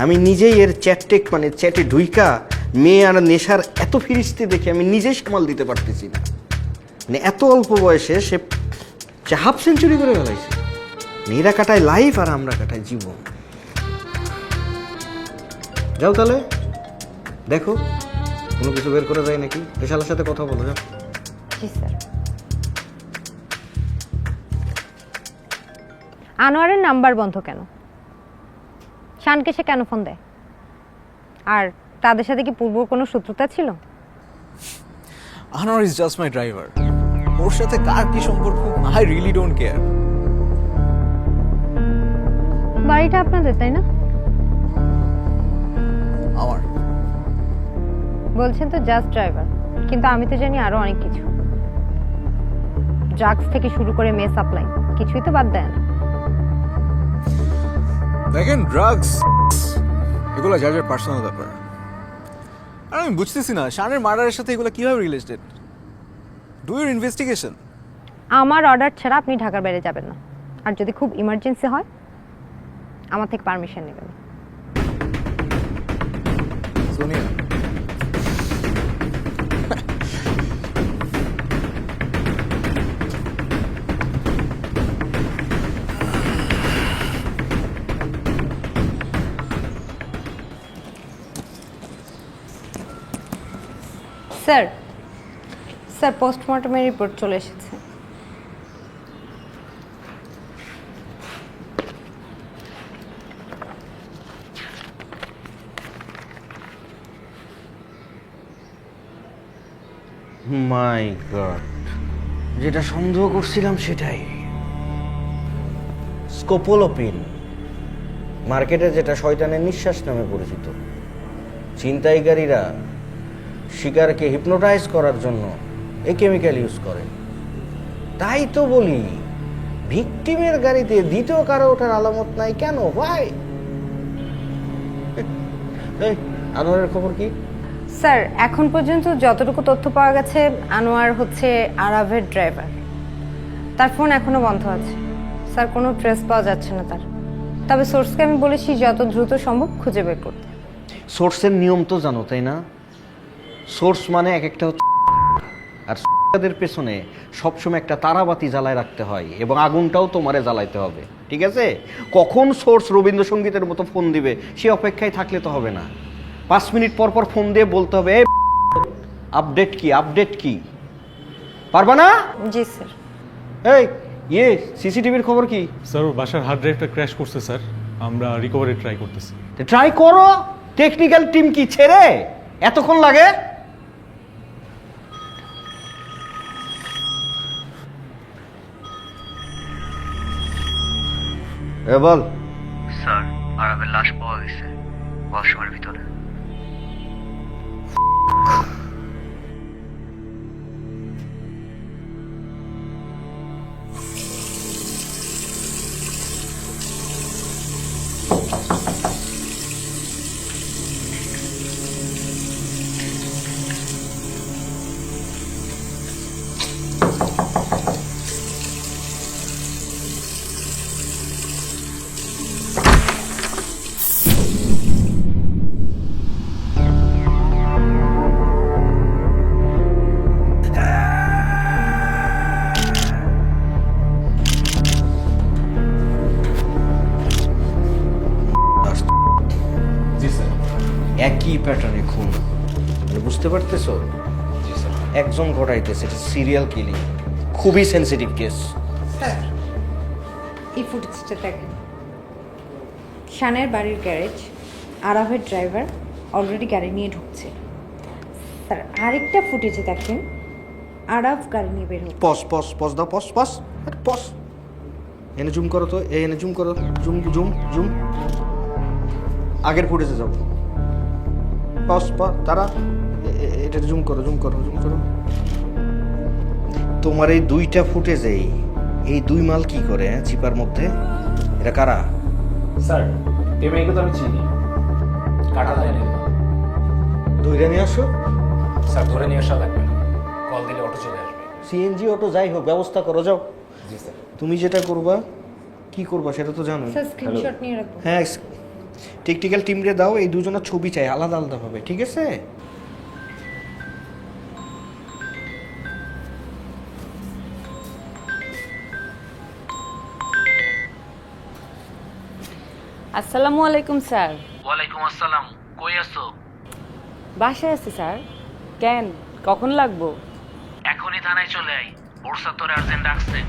আমি নিজেই এর চ্যাটটেক মানে চ্যাটে ঢুইকা মেয়ে আর নেশার এত ফিরিস্তি দেখে আমি নিজেই সামাল দিতে পারতেছি না। মানে এত অল্প বয়সে সে হাফ সেঞ্চুরি করে ফেলাইছে। মেয়েরা কাটায় লাইফ আর আমরা কাটাই জীবন। যাও তাহলে দেখো কোনো কিছু বের করে যায় নাকি, এ শালার সাথে কথা বলো। যাও। জি স্যার। আনোয়ারের নাম্বার বন্ধ কেন? শানকে সে কেন ফোন দেয়? আর তাদের সাথে কি পূর্ব কোনো শত্রুতা ছিল? Anwar is just my driver. ওর সাথে কার কি সম্পর্ক, আই রিয়েলি ডোন্ট কেয়ার। বাড়িটা আপনাদের, তাই না? আমার। বলছেন তো জাস্ট ড্রাইভার, কিন্তু আমি তো জানি আরো অনেক কিছু। ড্রাগস থেকে শুরু করে মেয়ে সাপ্লাই, কিছুই তো বাদ দেয় না। দেখেন, ড্রাগস এগুলো যার যার পার্সোনাল ব্যাপার। আর আমি বুঝতেছি না শানের মার্ডারের সাথে এগুলো কিভাবে রিলেটেড। Do your investigation. আমার অর্ডার ছাড়া আপনি ঢাকার বাইরে যাবেন না, আর যদি খুব ইমার্জেন্সি হয় আমার থেকে পারমিশন নেবেন। সোনিয়া, স্যার, স্যার পোস্টমর্টমের রিপোর্ট চলে এসেছে। মাই গড, যেটা সন্দেহ করছিলাম সেটাই। স্কোপোলোপিন, মার্কেটে যেটা শয়তানের নিঃশ্বাস নামে পরিচিত। ছিনতাইকারীরা শিকারকে হিপনোটাইজ করার জন্য এই কেমিক্যাল ইউজ করে। তাই তো বলি, ভিকটিমের গাড়িতে দ্বিতীয় কারো ওঠার আলামত নাই কেন? ভাই, আনোয়ারের খবর কি? স্যার, এখন পর্যন্ত যতটুকু তথ্য পাওয়া গেছে, আনোয়ার হচ্ছে আরাভের ড্রাইভার। তার ফোন এখনো বন্ধ আছে স্যার, কোনো ট্রেস পাওয়া যাচ্ছে না তার। তবে সোর্সকে আমি বলেছি যত দ্রুত সম্ভব খুঁজে বের করতে। সোর্সের নিয়ম তো জানো, তাই না? সোর্স মানে এক একটা হচ্ছে, আর তাদের পেছনে সবসময় একটা তারাবাতি জ্বালায় রাখতে হয়, এবং আগুনটাও তোমারে জ্বালাইতে হবে, ঠিক আছে? কখন সোর্স রবীন্দ্রসঙ্গীতের মতো ফোন দিবে সে অপেক্ষায় থাকলে তো হবে না। 5 মিনিট পর পর ফোন দিয়ে বলতে হবে, আপডেট কি, আপডেট কি। পারবা না? জি স্যার। এই সিসিটিভির খবর কি? স্যার, ওর বাসার হার্ড ড্রাইভটা ক্র্যাশ করছে স্যার, আমরা রিকভারি ট্রাই করতেছি। ট্রাই করো, টেকনিক্যাল টিম কি ছেড়ে এতক্ষণ লাগে? বল। স্যার, আরাবের লাশ পাওয়া গেছে ওয়াশরুমের ভিতরে। একই প্যাটার্নে খুন, বুঝতে পারতেছো? একজন ঘটাইতেছে, এটা সিরিয়াল কিলিং। খুবই সেনসিটিভ কেস। স্যার এই ফুটেজটা দেখেন, শানের বাড়ির গ্যারেজ, আরাফের ড্রাইভার অলরেডি গাড়ি নিয়ে ঢুকছে। স্যার আরেকটা ফুটেজে দেখেন, আরাফ গাড়ি নিয়ে বের হচ্ছে। পস পস পস দাও, পস পস পস। এনে জুম করো তো, এনে জুম করো, জুম জুম জুম। আগের ফুটেজে যাও, পস পস তারা এটা জুম করো, জুম করো, জুম করো। তোমার এই দুইটা ফুটেজেই এই দুই মাল কি করে চিপার মধ্যে? এটা কারা? স্যার এই মেয়েকে তো আমি চিনি, কাটা লাইনে ধরে নিয়ে আসো। স্যার ধরে নিয়ে আসা লাগবে না, কল দিলে অটো চলে আসবে। সিএনজি অটো যাই হোক ব্যবস্থা করো, যাও। জি স্যার। তুমি যেটা করবা কি করবা সেটা তো জানো। স্যার স্ক্রিনশট নিয়ে রাখবো। হ্যাঁ, টেকনিক্যাল টিমরে দাও, এই দুজনের ছবি চাই আলাদা আলাদা ভাবে, ঠিক আছে? আসসালামু আলাইকুম স্যার। ওয়ালাইকুম আসসালাম, কই আছো? বাসায় আছি স্যার। কেন, কখন লাগবো? এখনই থানায় চলে আই, বোরসা তোর আর্জেন্ট ডাকছে।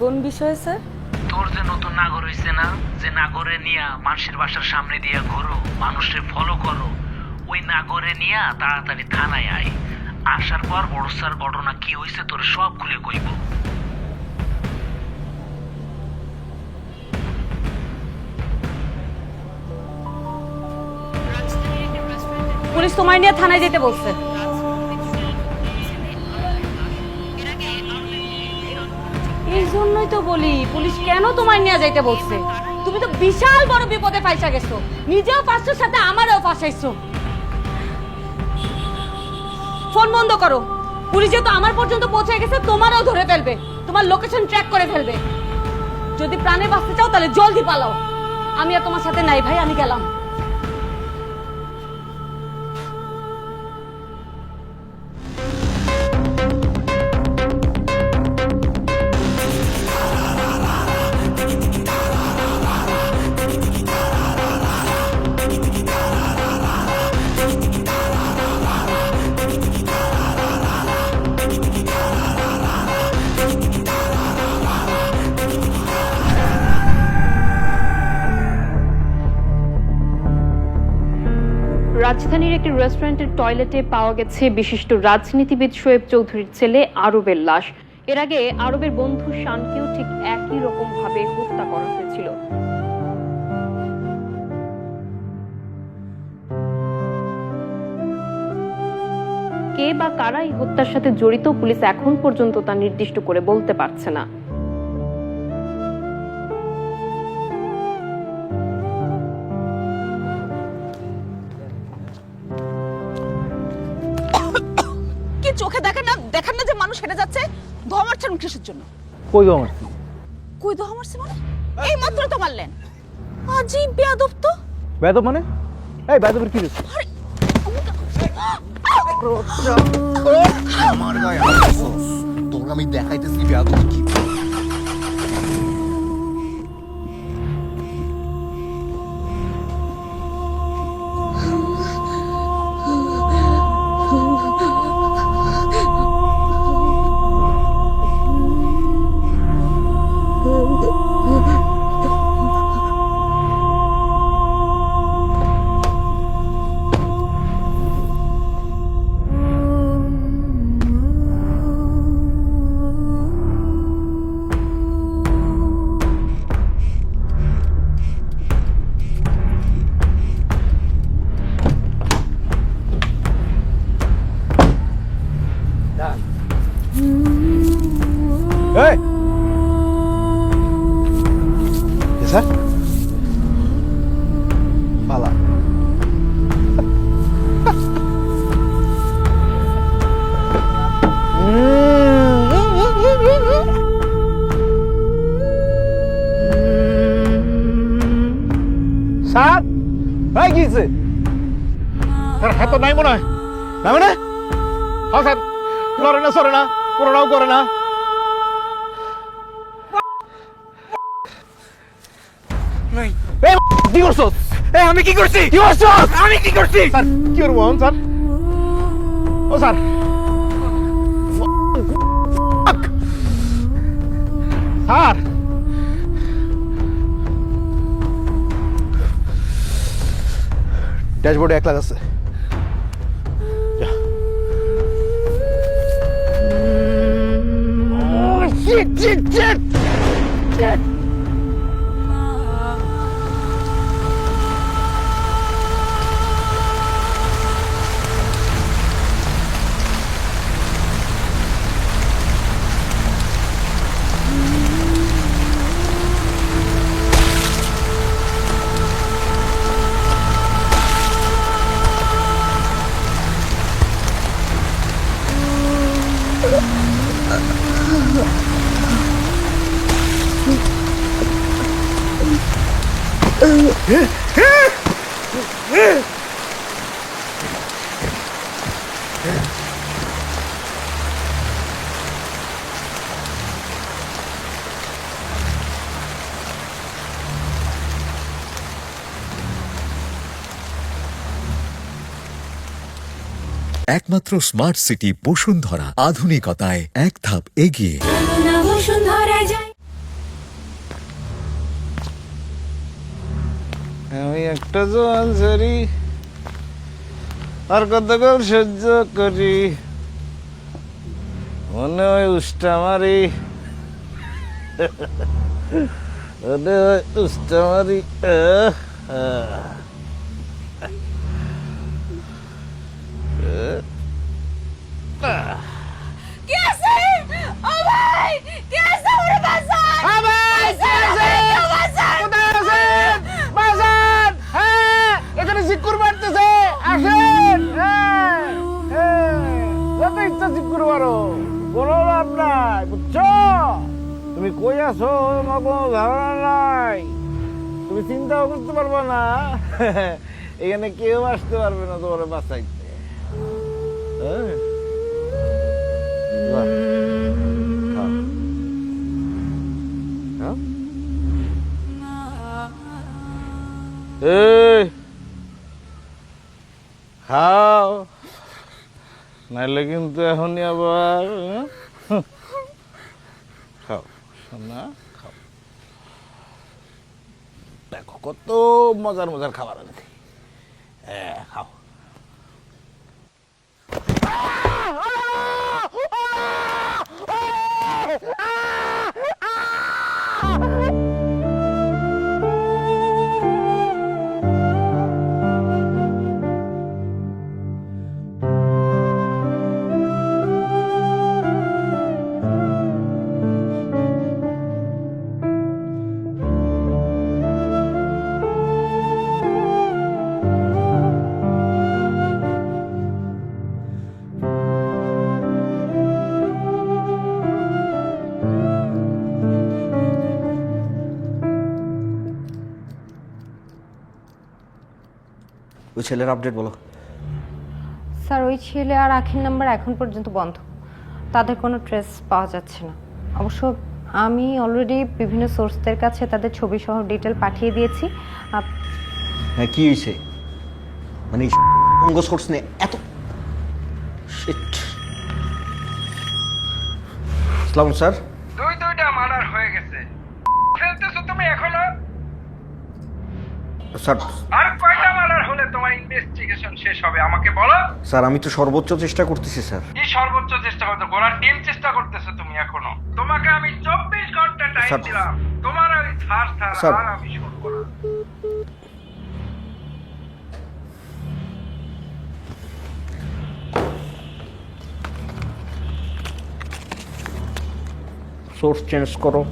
কোন বিষয়ে স্যার? তোর যে নতুন নাগর হইছে না, যে নাগরে নিয়া মানুষের বাসার সামনে দিয়া ঘোরো, মানুষের ফলো করো, ওই নাগরে নিয়া তাড়াতাড়ি থানায় আয়। আসার পর বোরসার ঘটনা কি হইছে তোর সব খুলে কইব। পুলিশ তোমায় নিয়ে থানায় যেতে বলছে। এই জন্যই তো বলি পুলিশ কেন তোমায় নিয়ে যাইতে বলছে। তুমি তো বিশাল বড় বিপদে ফাঁসা গেছো, নিজেও ফাঁসছোর সাথে আমারও ফাঁসাইছো। ফোন বন্ধ করো, পুলিশ যেহেতু আমার পর্যন্ত পৌঁছে গেছে তোমারও ধরে ফেলবে, তোমার লোকেশন ট্র্যাক করে ফেলবে। যদি প্রাণে বাঁচতে চাও তাহলে জলদি পালাও। আমি আর তোমার সাথে নাই ভাই, আমি গেলাম। রাজধানীর একটি রেস্টুরেন্টের টয়লেটে পাওয়া গেছে বিশিষ্ট রাজনীতিবিদ শোয়েব চৌধুরীর ছেলে আরবের লাশ। এর আগে আরবের বন্ধু শানকেও ঠিক একই রকম ভাবে হত্যা করা হয়েছিল। কে বা কারা এই হত্যার সাথে জড়িত পুলিশ এখন পর্যন্ত তা নির্দিষ্ট করে বলতে পারছে না। কি চোখে দেখেন না যে মানুষ হেঁটে যাচ্ছে? ধোয়া মারছেন কিসের জন্য? কই দাও মারছি? কই ধোয়া মারছে মানে? এই মাত্র তো মারলেন। আজীব বেয়াদব তো। বেয়াদব মানে? এই বেয়াদবের কি হইছে? আমার গায়ে হাত দিছস, তোর আমি দেখাইতেছি বেয়াদব কি। এই স্যার পালা। স্যার ভাই গিয়েছে স্যার, হ্যাঁ তো নাই মনে হয়। নাই মানে? হ্যাঁ স্যার, লড়ে না সরে না, পুরোটাও করে না। কি করছো? আমি কি করছি? কি করছো? আমি কি করছি? স্যার কি করবো স্যার? ও স্যার স্যার ড্যাশবোর্ডে 1 লাখ আছে। একমাত্র স্মার্ট সিটি বসুন্ধরা, আধুনিকতায় এক ধাপ এগিয়ে। আমি একটা জল ঝরি আর কতকাল সহ্য করি, মনে হয় উষ্টা মারি, মনে হয় উষ্টা মারি। তুমি কই আছো আমার কোনো ধারণা নাই, তুমি চিন্তাও করতে পারবে না, এখানে কেউ আসতে পারবে না তোমার বাঁচাইতে। খাও নাইলে কিন্তু এখনই আবার খাও সোনা খাও। দেখো কত মজার মজার খাবার আনছি, খাও। ওই ছেলের আপডেট বলো। স্যার ওই ছেলে আর আখির নাম্বার এখন পর্যন্ত বন্ধ, তাদের কোনো ট্রেস পাওয়া যাচ্ছে না। অবশ্য আমি অলরেডি বিভিন্ন সোর্সদের কাছে তাদের ছবি সহ ডিটেল পাঠিয়ে দিয়েছি। হ্যাঁ কি হয়েছে, মানে অঙ্গ সোর্স নিয়ে এত শিট। সালাম স্যার। দুইটা মার্ডার হয়ে গেছে, ফেলতেছো তুমি এখনো? স্যার আর কয়টা মার্ডার হলে তোমার ইনভেস্টিগেশন শেষ হবে আমাকে বলো। স্যার আমি তো সর্বোচ্চ চেষ্টা করতেছি স্যার। কি সর্বোচ্চ চেষ্টা করতে? গোলার টিম চেষ্টা করতেছো তুমি এখনো? তোমাকে আমি 24 ঘন্টা টাইম দিলাম, তোমার ওই থার আর আমি শুনবো না। সোর্স চেঞ্জ করো।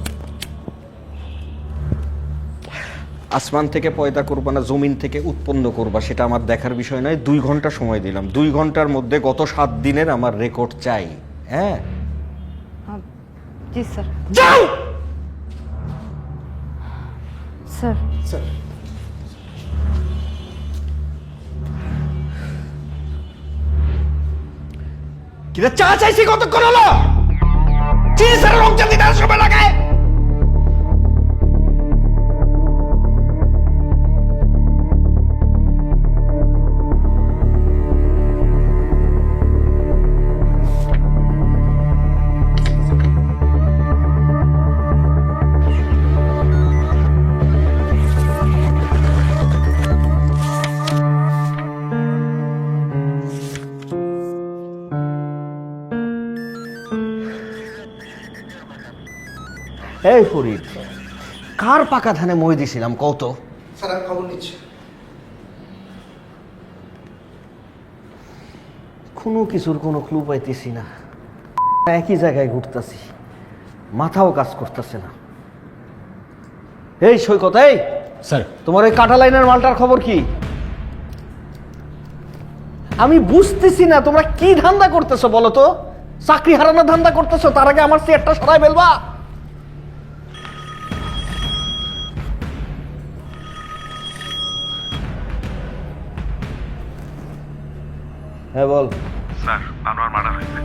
আসমান থেকে পয়দা করবা না জমিন থেকে উৎপন্ন করবা সেটা আমার দেখার বিষয় নয়। 2 ঘন্টা সময় দিলাম, 2 ঘন্টার মধ্যে গত 7 দিনের আমার রেকর্ড চাই। হ্যাঁ জি স্যার। যাও স্যার। স্যার কিরে চা চাইছি কতক্ষণ হলো? চিনি স্যার রংচা দিতে আর সময় লাগায়। এই ফরিদ, কার পাকা ধানে মই দিছিলাম কত? স্যার আমি খবর নিচ্ছি। কোনো কিছুর কোনো ক্লু পাইতেছি না, একই জায়গায় ঘুরতেছি, মাথাও কাজ করতেছে না। এই সৈকত, এই স্যার তোমার ওই কাটা লাইনের মালটার খবর কি? আমি বুঝতেছি না তোমরা কি ধান্দা করতেছো বলো তো। চাকরি হারানোর ধান্দা করতেছো, তার আগে আমার চেয়ারটা সরাই ফেলবা। হ্যাঁ বল। স্যার আনোয়ার মার্ডার হয়েছে।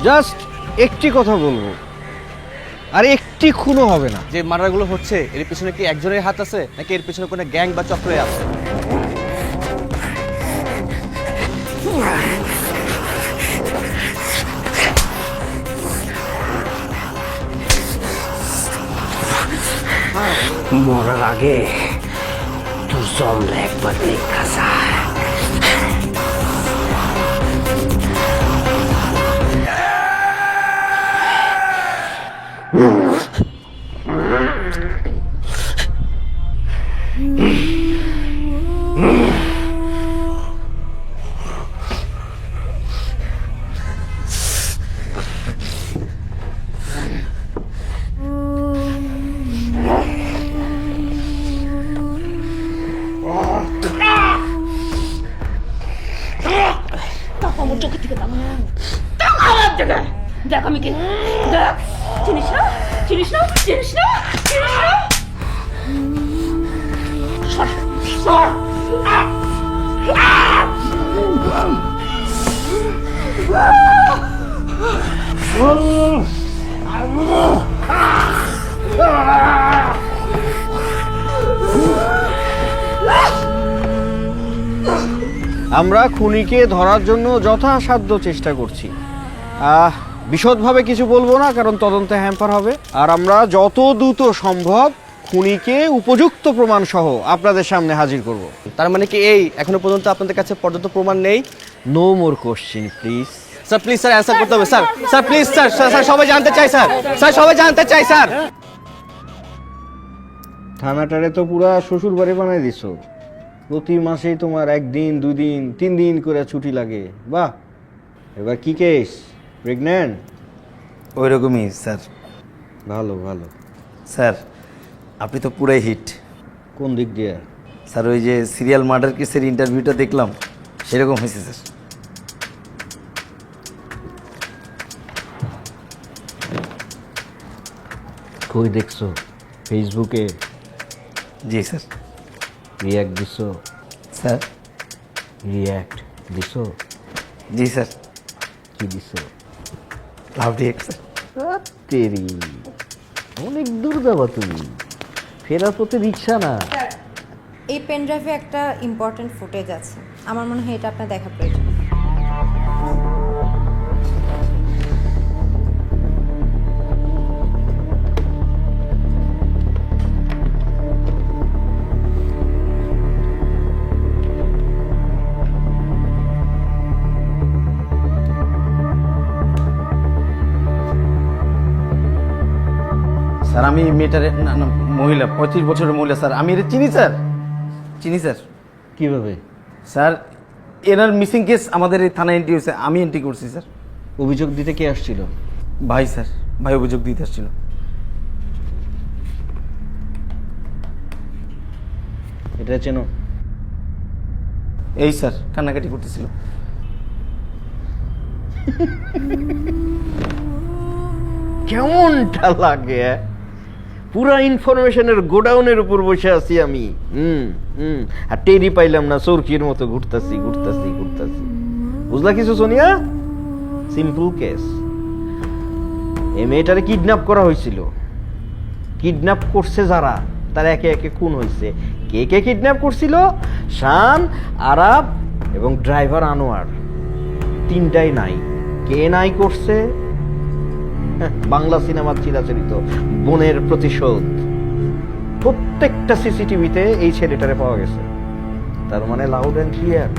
জাস্ট একটি কথা বলবো, আর একটি খুনও হবে না। যে মার্ডারগুলো হচ্ছে এর পিছনে কি একজনের হাত আছে নাকি এর পিছনে কোনো গ্যাং বা চক্রে আছে? মরার আগে তোর জমলে একবার দেখা যায়। আমার চোখের থেকে দেখ আমি কে, দেখ, চিনিস না, চিনিস না, চিনিস না, চিনিস না। সর, সর। আমরা খুনিকে ধরার জন্য যথাসাধ্য চেষ্টা করছি। বিশদভাবে কিছু বলবো না, কারণ তদন্তে হ্যাম্পার হবে। আর আমরা যত দ্রুত সম্ভব খুনিকে উপযুক্ত প্রমাণ সহ আপনাদের সামনে হাজির করব। তার মানে কি এই এখনো পর্যন্ত আপনাদের কাছে পর্যাপ্ত প্রমাণ নেই? No more question please. Sir please sir answer করতে হবে স্যার। স্যার প্লিজ স্যার, স্যার সবাই জানতে চাই স্যার, স্যার সবাই জানতে চাই স্যার। থানাটারে তো পুরা শ্বশুর বাড়ি বানাই দিছো। প্রতি মাসেই তোমার 1 দিন 2 দিন 3 দিন করে ছুটি লাগে। বাহ, এবার কি কেস? প্রেগন্যান্ট? ওই রকমই স্যার। ভালো ভালো। স্যার আপনি তো পুরাই হিট। কোন দিক দিয়ে? স্যার ওই যে সিরিয়াল মার্ডার কেসের ইন্টারভিউটা দেখলাম, সেরকম হয়েছে স্যার। কই দেখছো? ফেসবুকে? জি স্যার। রিয়াক্ট দিছো? স্যার রিয়াক্ট দিছো? জি স্যার। কি দিছো? Love react sir. তেরি, অনেক দূর যাবা তুমি, ফেরার পথে রিক্সা না। এই পেন ড্রাইভে একটা ইম্পর্টেন্ট ফুটেজ আছে, আমার মনে হয় এটা আপনার দেখা প্রয়োজন। স্যার আমি মেয়েটারে, না না মহিলা, 35 বছরের মহিলা স্যার। আমি এটা চিনি স্যার, চিনি স্যার। কিভাবে? স্যার এনার মিসিং কেস আমাদের এই থানায় এন্ট্রি হয়েছে, আমি এন্ট্রি করছি স্যার। অভিযোগ দিতে কে আসছিল? ভাই স্যার, ভাই অভিযোগ দিতে আসছিল। এটা চেনো? এই স্যার কান্নাকাটি করতেছিল। কেমনটা লাগে? পুরা ইনফরমেশনের গোডাউনের উপর বসে আছি আমি। আর টেরি পাইলাম না, চোরকির মতো ঘুরতাছি ঘুরতাছি ঘুরতাছি। বুঝলা কিছু সোনিয়া? Simple case. এই মেয়েটারে কিডন্যাপ করা হয়েছিল। কিডন্যাপ করছে যারা, তারা একে একে খুন হয়েছে। কে কে কিডন্যাপ করছিল? শান, আরাব এবং ড্রাইভার আনোয়ার। তিনটাই নাই। কে নাই করছে বাংলা সিনেমার চিরাচরিত বোনের প্রতিশোধ। প্রত্যেকটা সিসিটিভিতে এই ছেলেটারে পাওয়া গেছে, তার মানে লাউড অ্যান্ড ক্লিয়ার।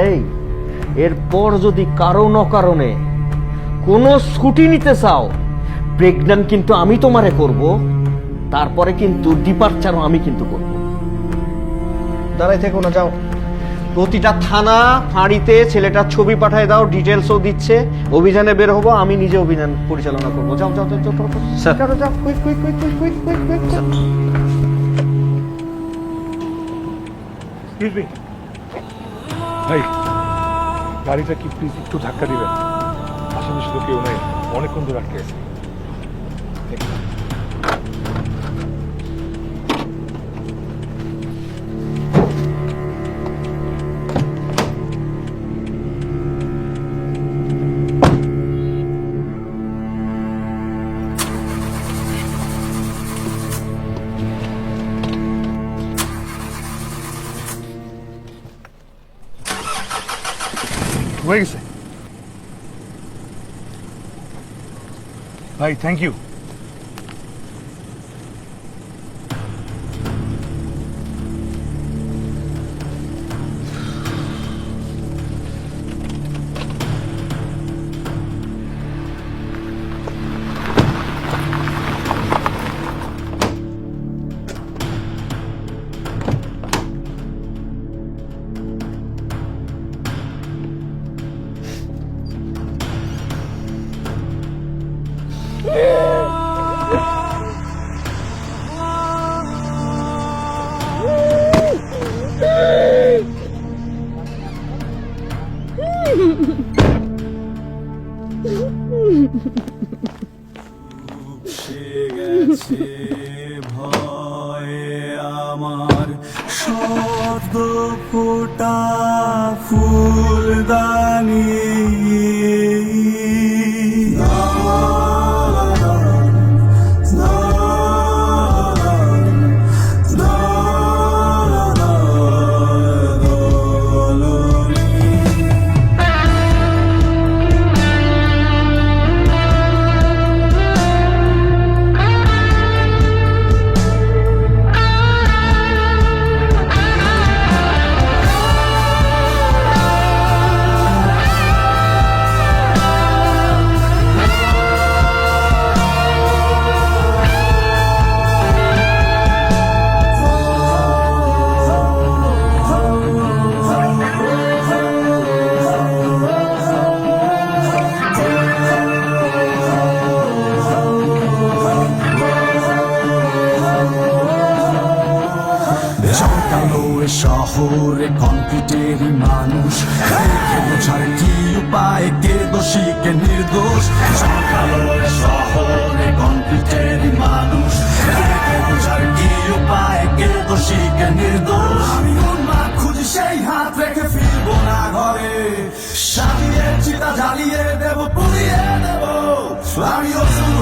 এই এরপর যদি কারো ন কারণে কোনো স্কুটি নিতে চাও, প্রেগন্যান্ট কিন্তু আমি তোমারে করব, তারপরে কিন্তু ডিপারচারও আমি কিন্তু করব। দাঁড়াই থেকো না, যাও। প্রতিটা থানা ফাঁড়িতে ছেলেটার ছবি পাঠায় দাও, ডিটেলসও দিচ্ছে। অভিযানে বের হবো, আমি নিজে অভিযান পরিচালনা করবো। যাও যাও যাও যাও যাও, quick quick quick quick quick quick quick. ভাই, গাড়িটা কি প্লিজ একটু ধাক্কা দিবেন? আশেপাশে তো কেউ নেই, অনেকক্ষণ ধরে আটকে আছে। হয়ে গেছে ভাই, থ্যাংক ইউ। ভয়ে আমার শব্দ ফোটা ফুলদানি শহরে কনক্রিটের মানুষ দেখে বোঝার কি উপায়, কে দোষী কে নির্দোষ। শহরে কনক্রিটের মানুষ দেখে বোঝার কি উপায়, কে দোষী কে নির্দোষ। আমি উন্মাদ খুঁজি সেই হাত রেখে ফিরবো না ঘরে, সাজিয়ে চিতা জ্বালিয়ে দেব পুড়িয়ে দেব। আমি অসুর